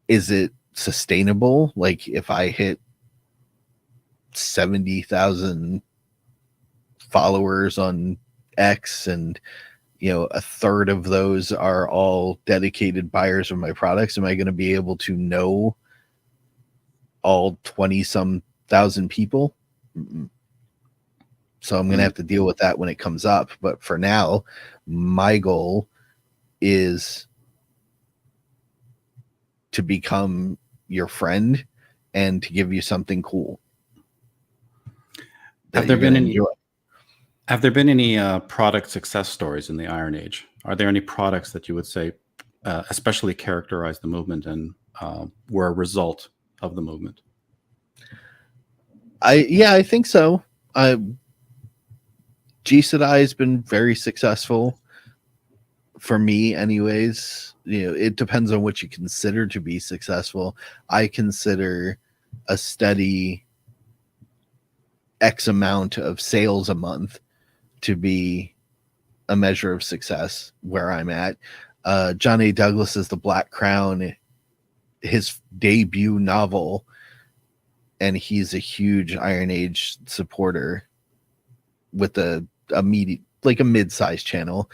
Is it sustainable? Like, if I hit 70,000 followers on X, and a third of those are all dedicated buyers of my products, am I going to be able to know all 20 some thousand people. So I'm going to have to deal with that when it comes up. But for now, my goal is to become your friend and to give you something cool. Have there been any product success stories in the Iron Age? Are there any products that you would say especially characterize the movement and were a result of the movement? I think so. Jisedai has been very successful for me anyways. It depends on what you consider to be successful. I consider a steady X amount of sales a month to be a measure of success where I'm at. John A. Douglas's The Black Crown, his debut novel, and he's a huge Iron Age supporter with a mid-sized channel.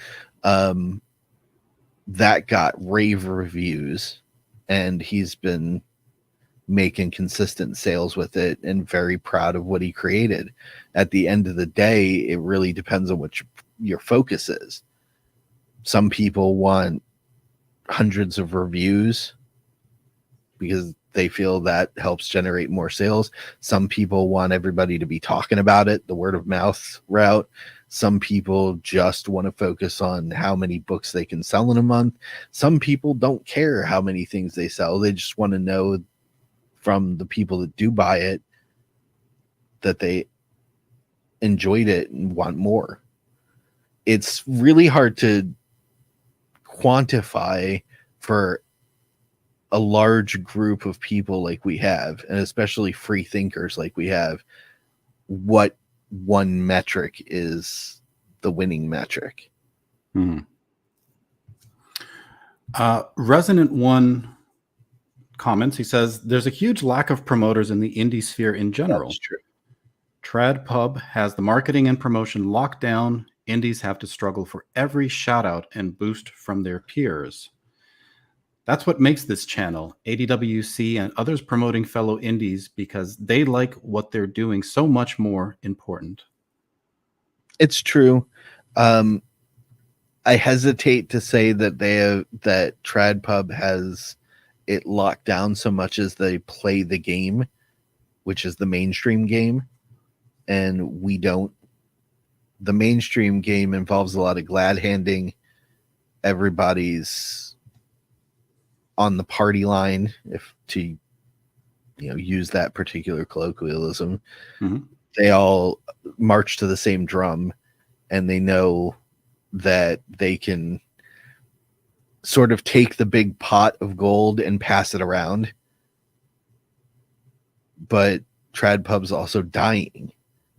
That got rave reviews, and he's been making consistent sales with it and very proud of what he created. At the end of the day, it really depends on what your focus is. Some people want hundreds of reviews because they feel that helps generate more sales. Some people want everybody to be talking about it, the word of mouth route. Some people just want to focus on how many books they can sell in a month. Some people don't care how many things they sell. They just want to know from the people that do buy it that they enjoyed it and want more. It's really hard to quantify for a large group of people like we have, and especially free thinkers like we have, what one metric is the winning metric. Resonant One comments, he says, there's a huge lack of promoters in the indie sphere in general. That's true. Trad Pub has the marketing and promotion locked down. Indies have to struggle for every shout out and boost from their peers. That's what makes this channel, ADWC and others promoting fellow indies, because they like what they're doing so much more important. It's true. I hesitate to say that that Trad Pub has it locked down so much as they play the game, which is the mainstream game, and we don't. The mainstream game involves a lot of glad handing. Everybody's on the party line, if to use that particular colloquialism. Mm-hmm. They all march to the same drum, and they know that they can sort of take the big pot of gold and pass it around. But Trad Pub's also dying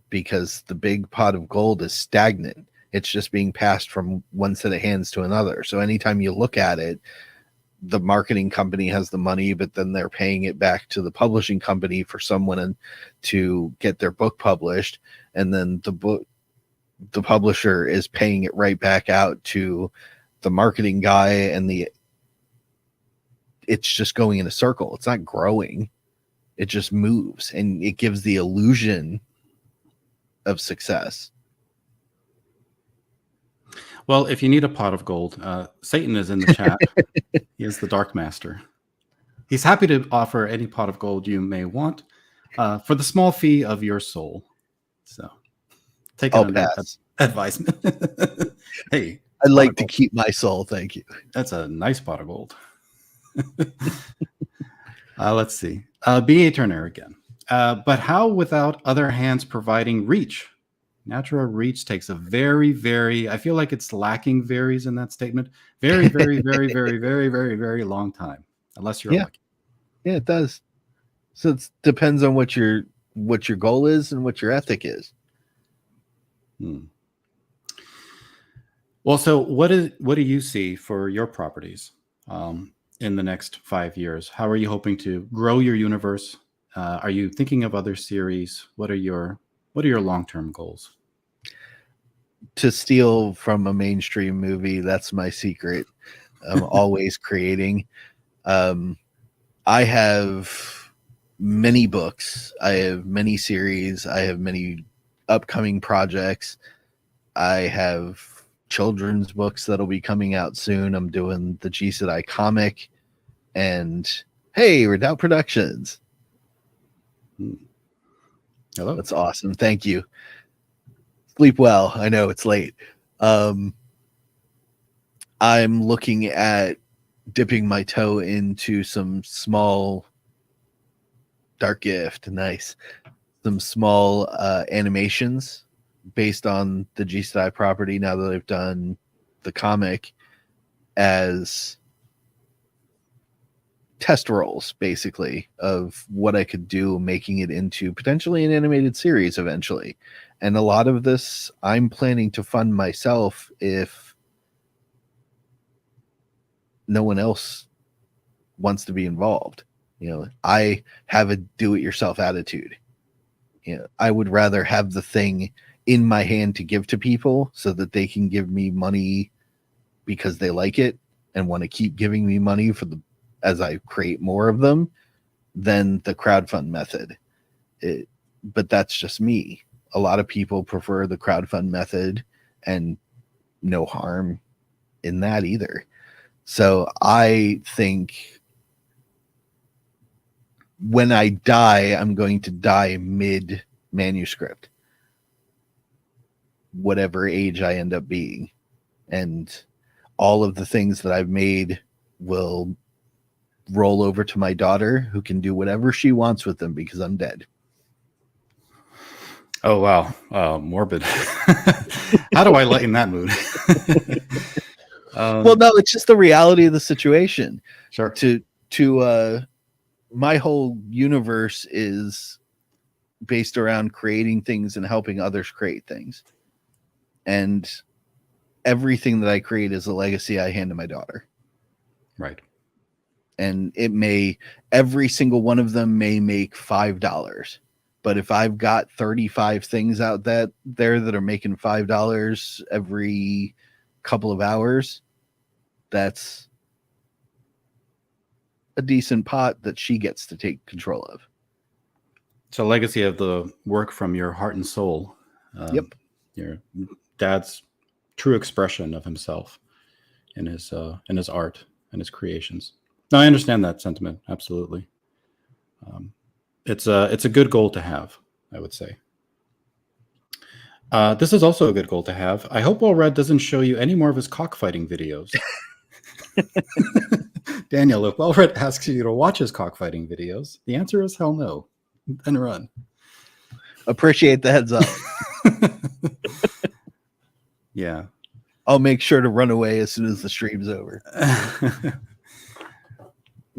because the big pot of gold is stagnant. It's just being passed from one set of hands to another. So anytime you look at it, the marketing company has the money, but then they're paying it back to the publishing company for someone to get their book published. And then the publisher is paying it right back out to the marketing guy, and it's just going in a circle. It's not growing. It just moves, and it gives the illusion of success. Well, if you need a pot of gold, Satan is in the chat. He is the Dark Master. He's happy to offer any pot of gold you may want for the small fee of your soul. So take it under advisement. Hey, I'd like to keep my soul. Thank you. That's a nice pot of gold. Let's see. B.A. Turner again. But how without other hands providing reach? Natural reach takes a very, very, I feel like it's lacking varies in that statement. Very, very, very, very, very, very, very long time. Unless you're lucky. Yeah, it does. So it depends on what your goal is and what your ethic is. Well, so what do you see for your properties in the next 5 years? How are you hoping to grow your universe? Are you thinking of other series? What are your long-term goals? To steal from a mainstream movie, that's my secret. I'm always creating. I have many books. I have many series. I have many upcoming projects. I have children's books that'll be coming out soon. I'm doing the Jisedai comic, and hey, Redoubt Productions. Hello. That's awesome. Thank you. Sleep well. I know it's late. I'm looking at dipping my toe into some small Dark Gift. Nice. Some small animations based on the Jisedai property now that I've done the comic as test rolls, basically, of what I could do, making it into potentially an animated series eventually. And a lot of this I'm planning to fund myself if no one else wants to be involved. You know, I have a do-it-yourself attitude. You know, I would rather have the thing in my hand to give to people so that they can give me money because they like it and want to keep giving me money for the as I create more of them than the crowdfund method. But that's just me. A lot of people prefer the crowdfund method, and no harm in that either. So I think when I die, I'm going to die mid manuscript, whatever age I end up being. And all of the things that I've made will roll over to my daughter, who can do whatever she wants with them because I'm dead. Oh, wow. Morbid. How do I lighten that mood? Well, no, it's just the reality of the situation. Sure. My whole universe is based around creating things and helping others create things. And everything that I create is a legacy I hand to my daughter. Right. And every single one of them may make $5. But if I've got 35 things out there that are making $5 every couple of hours, that's a decent pot that she gets to take control of. It's a legacy of the work from your heart and soul. Yep. Your dad's true expression of himself in his art and his creations. No, I understand that sentiment. Absolutely. It's a good goal to have, I would say. This is also a good goal to have. I hope Well Read doesn't show you any more of his cockfighting videos. Daniel, if Well Read asks you to watch his cockfighting videos, the answer is hell no. Then run. Appreciate the heads up. Yeah. I'll make sure to run away as soon as the stream's over.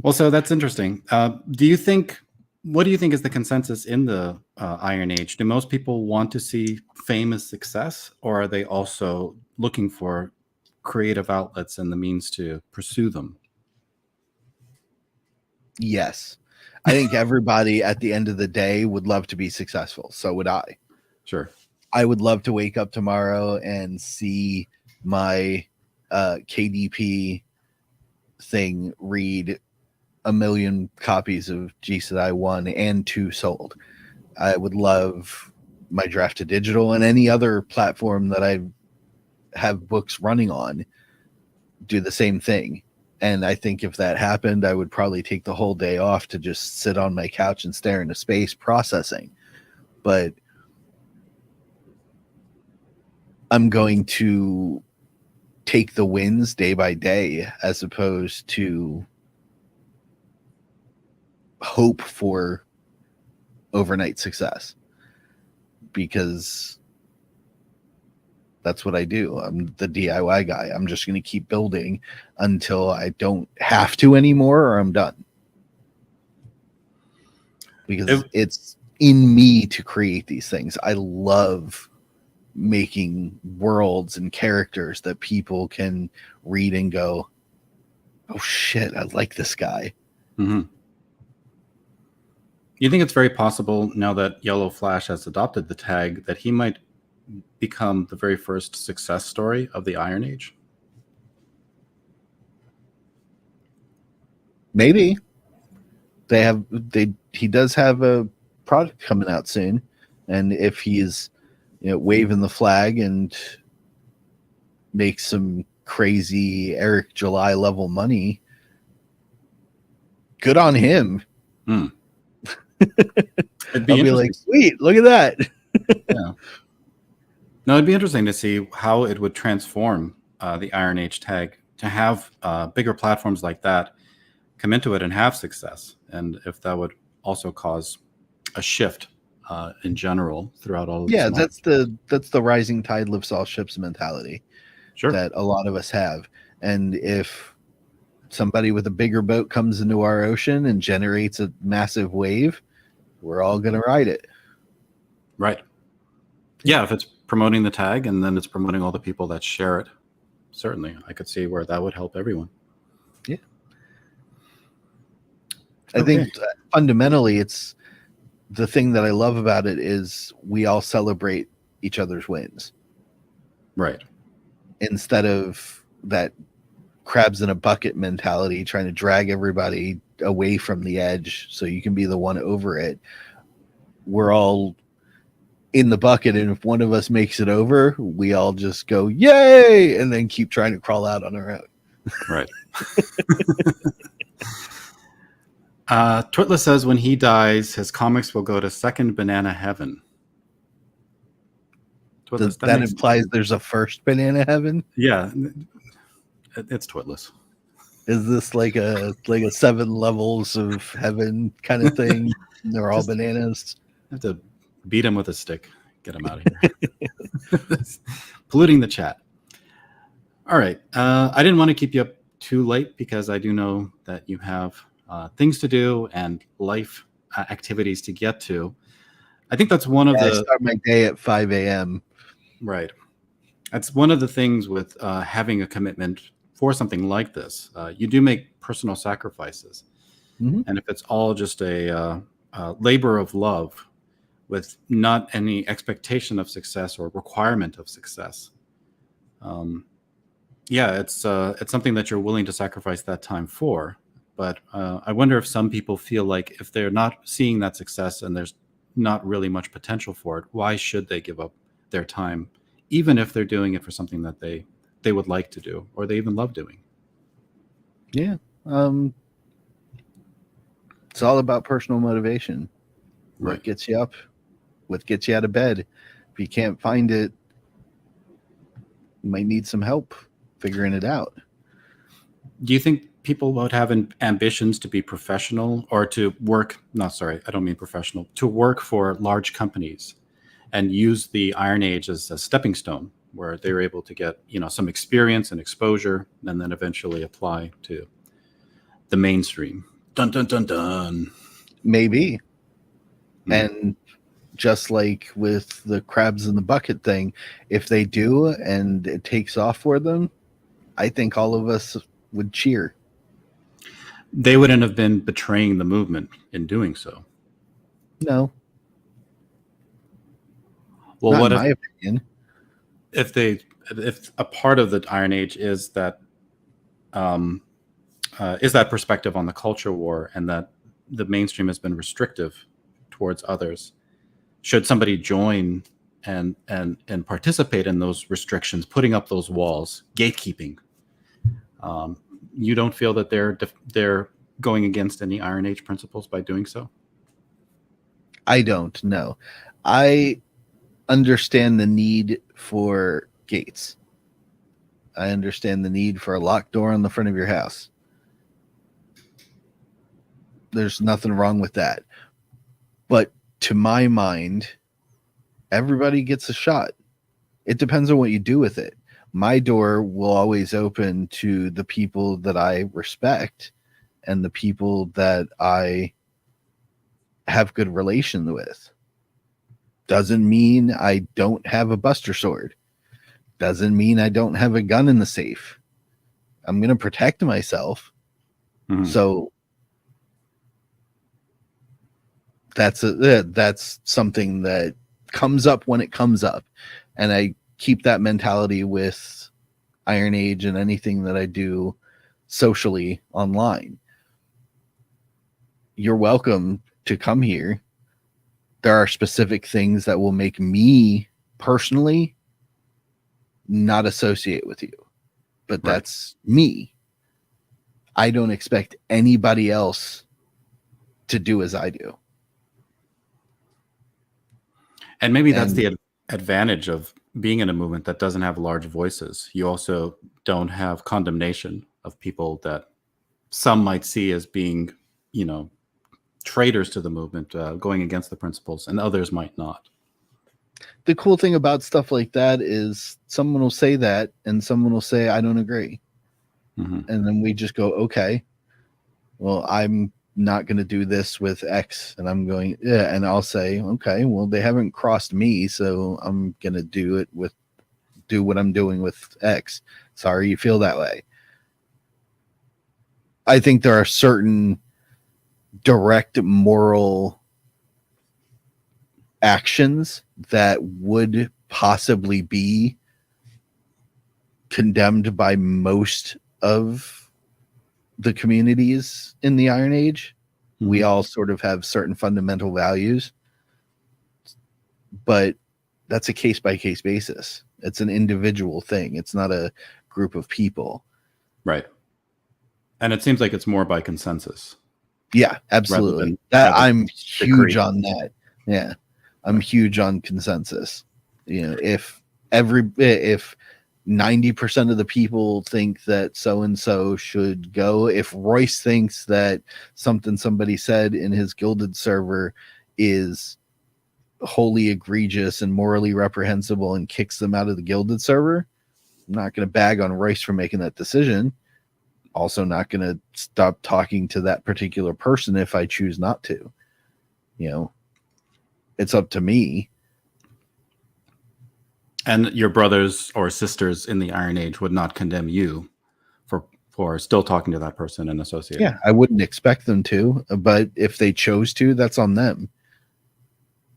Well, so that's interesting. What do you think is the consensus in the Iron Age? Do most people want to see fame as success, or are they also looking for creative outlets and the means to pursue them? Yes. I think everybody at the end of the day would love to be successful. So would I. Sure. I would love to wake up tomorrow and see my KDP thing read 1 million copies of Jisedai 1 and 2 sold. I would love my draft to digital and any other platform that I have books running on do the same thing. And I think if that happened, I would probably take the whole day off to just sit on my couch and stare into space processing. But I'm going to take the wins day by day as opposed to hope for overnight success, because that's what I do. I'm the DIY guy. I'm just going to keep building until I don't have to anymore or I'm done. Because it's in me to create these things. I love making worlds and characters that people can read and go, oh shit, I like this guy. Mm-hmm. You think it's very possible, now that Yellow Flash has adopted the tag, that he might become the very first success story of the Iron Age? Maybe. They he does have a product coming out soon, and if he's waving the flag and makes some crazy Eric July level money, good on him. It'd be I'll be like, sweet, look at that. Yeah. No, it'd be interesting to see how it would transform the Iron Age tag to have bigger platforms like that come into it and have success, and if that would also cause a shift in general throughout all of that's the rising tide lifts all ships mentality that a lot of us have. And if somebody with a bigger boat comes into our ocean and generates a massive wave, we're all going to ride it. Right. Yeah, if it's promoting the tag and then it's promoting all the people that share it, certainly I could see where that would help everyone. Yeah. I think fundamentally it's the thing that I love about it is we all celebrate each other's wins. Right. Instead of that crabs in a bucket mentality, trying to drag everybody away from the edge so you can be the one over it. We're all in the bucket, and if one of us makes it over, we all just go, yay, and then keep trying to crawl out on our own. Right. Twitless says when he dies, his comics will go to second banana heaven. Twitless, that implies there's a first banana heaven? Yeah. It's Twitless. Is this like a 7 levels of heaven kind of thing? They're all bananas. I have to beat him with a stick. Get him out of here. Polluting the chat. All right. I didn't want to keep you up too late because I do know that you have things to do and life activities to get to. I think that's one of the... I start my day at 5 a.m. Right. That's one of the things with having a commitment for something like this. You do make personal sacrifices. Mm-hmm. And if it's all just a labor of love with not any expectation of success or requirement of success, it's something that you're willing to sacrifice that time for. But I wonder if some people feel like if they're not seeing that success and there's not really much potential for it, why should they give up their time, even if they're doing it for something that they would like to do or they even love doing? Yeah. It's all about personal motivation. Right. What gets you up? What gets you out of bed? If you can't find it, you might need some help figuring it out. Do you think people would have ambitions to be professional or to work? No, sorry, I don't mean professional. To work for large companies and use the Iron Age as a stepping stone, where they were able to get some experience and exposure, and then eventually apply to the mainstream. Dun dun dun dun. Maybe. Mm-hmm. And just like with the crabs in the bucket thing, if they do and it takes off for them, I think all of us would cheer. They wouldn't have been betraying the movement in doing so. No. Well, not what in my opinion? If a part of the Iron Age is that perspective on the culture war and that the mainstream has been restrictive towards others, should somebody join and participate in those restrictions, putting up those walls, gatekeeping, you don't feel that they're going against any Iron Age principles by doing so? I don't know. I understand the need for gates. I understand the need for a locked door on the front of your house. There's nothing wrong with that. But to my mind, everybody gets a shot. It depends on what you do with it. My door will always open to the people that I respect and the people that I have good relations with. Doesn't mean I don't have a buster sword. Doesn't mean I don't have a gun in the safe. I'm going to protect myself. Mm-hmm. So that's something that comes up when it comes up. And I keep that mentality with Iron Age and anything that I do socially online. You're welcome to come here. There are specific things that will make me personally not associate with you, but that's me. I don't expect anybody else to do as I do. And maybe that's the advantage of being in a movement that doesn't have large voices. You also don't have condemnation of people that some might see as being, traitors to the movement, going against the principles, and others might not. The cool thing about stuff like that is someone will say that and someone will say, I don't agree. And then we just go, okay, well, I'm not going to do this with X. And I'm going, yeah. And I'll say, okay, well, they haven't crossed me. So I'm going to do what I'm doing with X. Sorry you feel that way. I think there are certain direct moral actions that would possibly be condemned by most of the communities in the Iron Age. We all sort of have certain fundamental values, but that's a case-by-case basis. It's an individual thing. It's not a group of people. Right. And it seems like it's more by consensus. Yeah, absolutely. I'm huge on that. Yeah. I'm huge on consensus. If 90% of the people think that so-and-so should go, if Royce thinks that something somebody said in his Gilded server is wholly egregious and morally reprehensible and kicks them out of the Gilded server, I'm not going to bag on Royce for making that decision. Also not going to stop talking to that particular person if I choose not to. It's up to me. And your brothers or sisters in the Iron Age would not condemn you for still talking to that person and associating. Yeah, I wouldn't expect them to, but if they chose to, that's on them.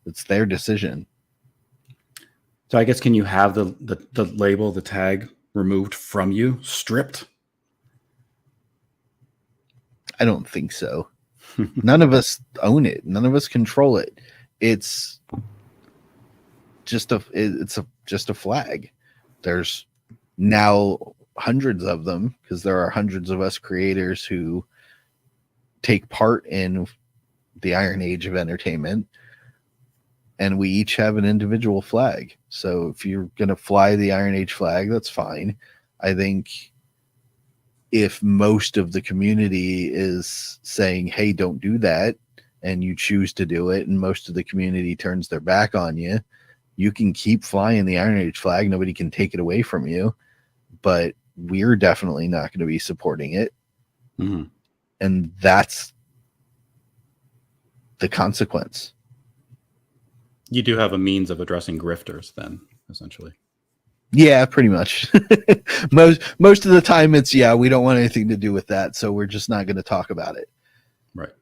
It's their decision. So I guess, can you have the label, the tag removed from you, stripped? I don't think so. None of us own it. None of us control it. It's just a flag. There's now hundreds of them because there are hundreds of us creators who take part in the Iron Age of entertainment, and we each have an individual flag. So if you're going to fly the Iron Age flag, that's fine. I think if most of the community is saying, hey, don't do that, and you choose to do it, and most of the community turns their back on you, you can keep flying the Iron Age flag. Nobody can take it away from you, but we're definitely not going to be supporting it. And that's the consequence. You do have a means of addressing grifters then, essentially. Yeah, pretty much. most of the time it's, we don't want anything to do with that, so we're just not going to talk about it. Right.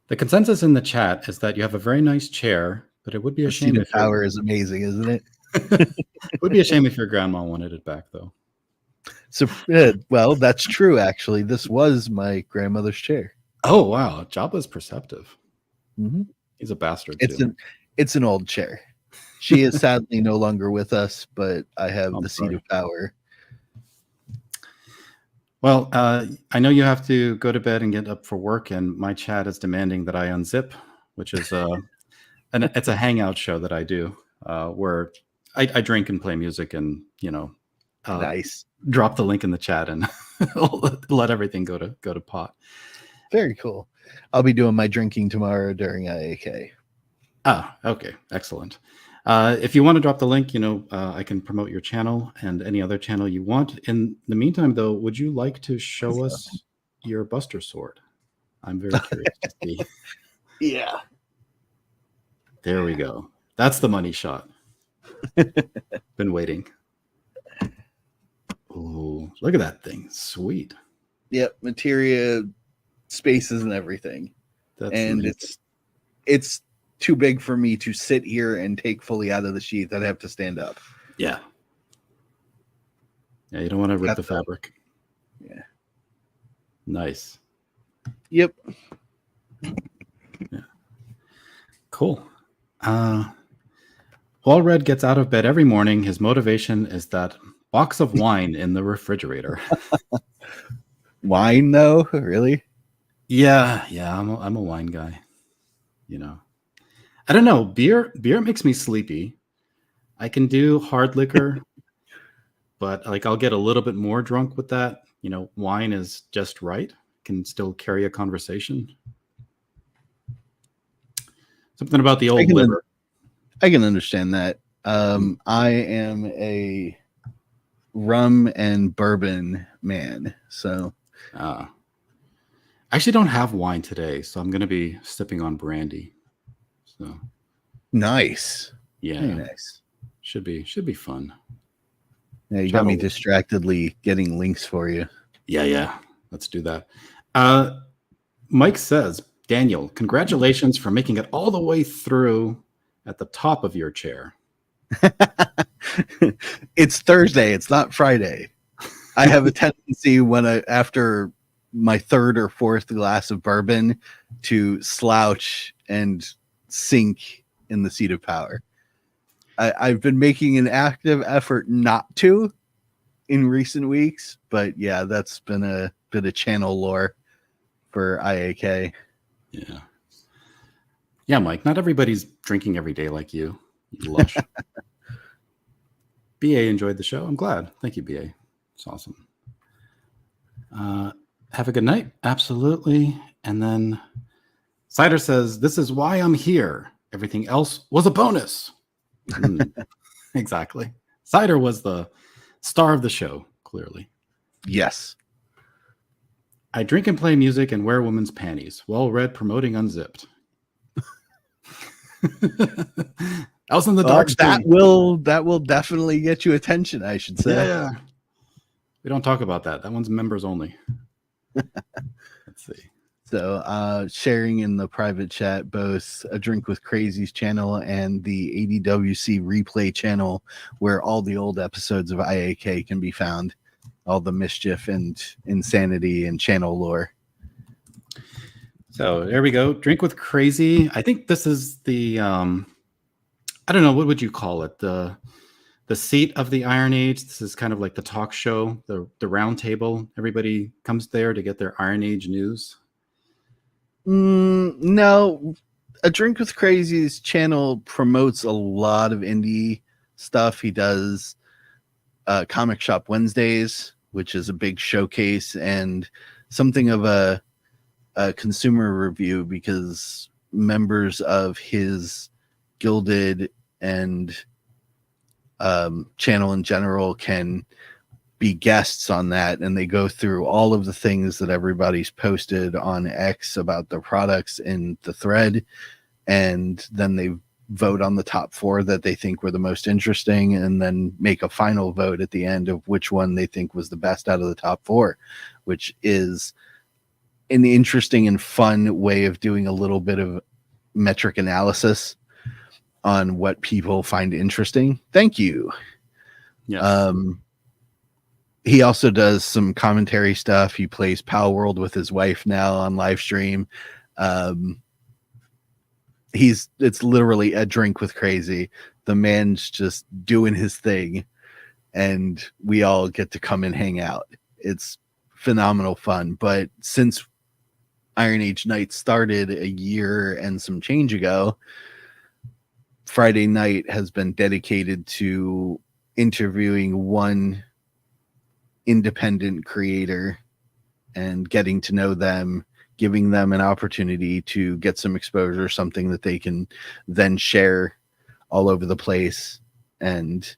The consensus in the chat is that you have a very nice chair, but it would be a shame if power is amazing, isn't it? It would be a shame if your grandma wanted it back, though. So, well, that's true, actually. This was my grandmother's chair. Oh, wow. Jabba's perceptive. Mm-hmm. He's a bastard, It's an old chair. She is sadly no longer with us, but I have the seat of power. Well, I know you have to go to bed and get up for work, and my chat is demanding that I unzip, which is it's a hangout show that I do where I drink and play music and, nice. Drop the link in the chat and let everything go to pot. Very cool. I'll be doing my drinking tomorrow during IAK. Ah, okay. Excellent. If you want to drop the link, I can promote your channel and any other channel you want. In the meantime, though, would you like to show us your Buster Sword? I'm very curious to see. Yeah. There we go. That's the money shot. Been waiting. Oh, look at that thing. Sweet. Yep. Materia, spaces and everything. That's and amazing. It's too big for me to sit here and take fully out of the sheath. I'd have to stand up. Yeah. Yeah, you don't want to rip the fabric. Yeah. Nice. Yep. Cool. While Red gets out of bed every morning, his motivation is that box of wine in the refrigerator. Wine, though? Really? Yeah, I'm a wine guy. You know, I don't know. Beer makes me sleepy. I can do hard liquor, but like I'll get a little bit more drunk with that. You know, wine is just right. Can still carry a conversation. Something about the I old can liver. I can understand that. I am a rum and bourbon man, so I actually don't have wine today, so I'm going to be sipping on brandy. So nice. yeah, Very nice. should be fun. Yeah, you got me distractedly getting links for you. Yeah. Let's do that. Mike says, Daniel, congratulations for making it all the way through at the top of your chair. It's Thursday. It's not Friday. I have a tendency after my third or fourth glass of bourbon to slouch and sink in the seat of power. I've been making an active effort not to in recent weeks, but yeah, that's been a bit of channel lore for IAK. Yeah, Mike, not everybody's drinking every day like you lush. BA enjoyed the show. I'm glad. Thank you, BA. It's awesome. Have a good night. Absolutely. And then Cider says, this is why I'm here. Everything else was a bonus. Exactly. Cider was the star of the show, clearly. Yes. I drink and play music and wear women's panties. Well read promoting Unzipped. That was in the dark stream. That will definitely get you attention, I should say. Yeah. We don't talk about that. That one's members only. Let's see. So sharing in the private chat both A Drink with Crazy's channel and the ADWC replay channel, where all the old episodes of IAK can be found. All the mischief and insanity and channel lore. So there we go. Drink with Crazy. I think this is the I don't know, what would you call it? The seat of the Iron Age. This is kind of like the talk show, the round table. Everybody comes there to get their Iron Age news. No, A Drink with Crazy's channel promotes a lot of indie stuff. He does Comic Shop Wednesdays, which is a big showcase and something of a consumer review, because members of his Gilded and channel in general can be guests on that, and they go through all of the things that everybody's posted on X about their products in the thread, and then they vote on the top 4 that they think were the most interesting, and then make a final vote at the end of which one they think was the best out of the top 4, which is an interesting and fun way of doing a little bit of metric analysis on what people find interesting. Thank you. Yes. He also does some commentary stuff. He plays Power World with his wife now on live stream. It's literally A Drink with Crazy. The man's just doing his thing, and we all get to come and hang out. It's phenomenal fun. But since Iron Age Night started a year and some change ago, Friday night has been dedicated to interviewing one independent creator and getting to know them, giving them an opportunity to get some exposure, something that they can then share all over the place and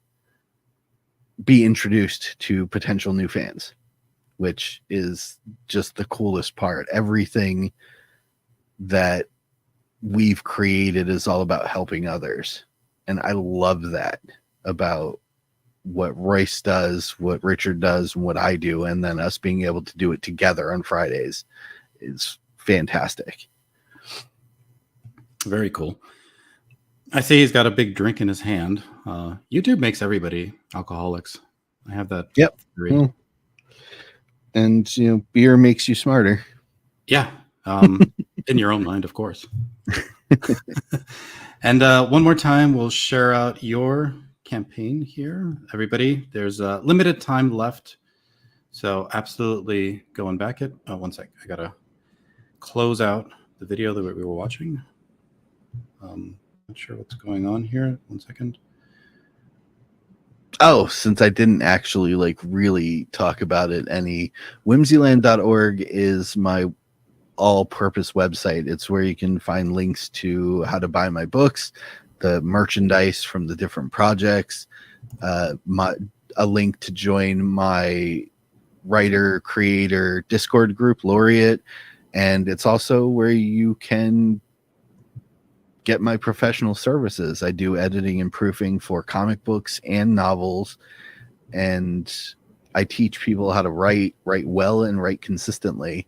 be introduced to potential new fans, which is just the coolest part. Everything that we've created is all about helping others. And I love that about what Royce does, what Richard does, and what I do. And then us being able to do it together on Fridays is fantastic. Very cool. I see he's got a big drink in his hand. YouTube makes everybody alcoholics. I have that. Yep. Well, and beer makes you smarter. Yeah. In your own mind, of course. And one more time, we'll share out your campaign here. Everybody, there's a limited time left. So absolutely go and back it. Oh, one sec. I got to close out the video that we were watching. Not sure what's going on here. 1 second. Oh, since I didn't actually like really talk about it any, whimsyland.org is my all-purpose website. It's where you can find links to how to buy my books, the merchandise from the different projects, a link to join my writer creator Discord group, Laureate, and it's also where you can get my professional services. I do editing and proofing for comic books and novels, and I teach people how to write well and write consistently.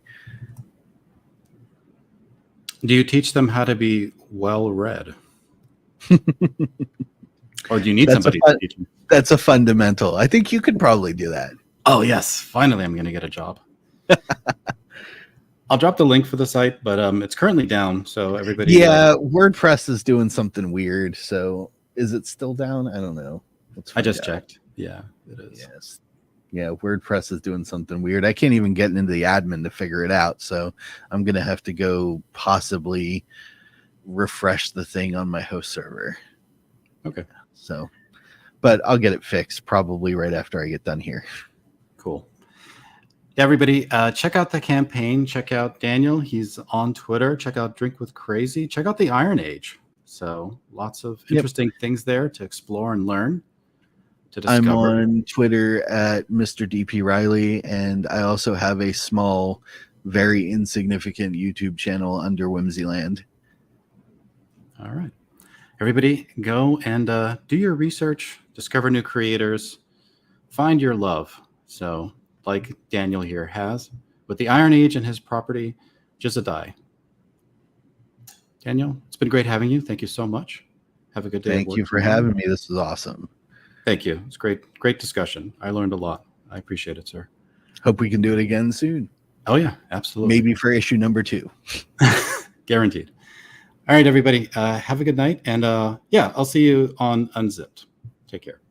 Do you teach them how to be well read? Or do you need somebody to teach them? That's a fundamental. I think you could probably do that. Oh, yes. Finally, I'm going to get a job. I'll drop the link for the site, but it's currently down. So everybody. Yeah, WordPress is doing something weird. So is it still down? I don't know. I just checked. Yeah, it is. Yes. Yeah, WordPress is doing something weird. I can't even get into the admin to figure it out. So I'm going to have to go possibly refresh the thing on my host server. Okay. So, but I'll get it fixed probably right after I get done here. Cool. Everybody, check out the campaign. Check out Daniel. He's on Twitter. Check out Drink with Crazy. Check out the Iron Age. So lots of interesting things there to explore and learn. To discover. I'm on Twitter at Mr. DP Riley, and I also have a small, very insignificant YouTube channel under Whimsyland. All right. Everybody, go and do your research, discover new creators, find your love. So, like Daniel here has with the Iron Age and his property, Jisedai. Daniel, it's been great having you. Thank you so much. Have a good day. Thank you for having me. This was awesome. Thank you. It's great discussion. I learned a lot. I appreciate it, sir. Hope we can do it again soon. Oh, yeah, absolutely. Maybe for issue number 2. Guaranteed. All right, everybody. Have a good night. And yeah, I'll see you on Unzipped. Take care.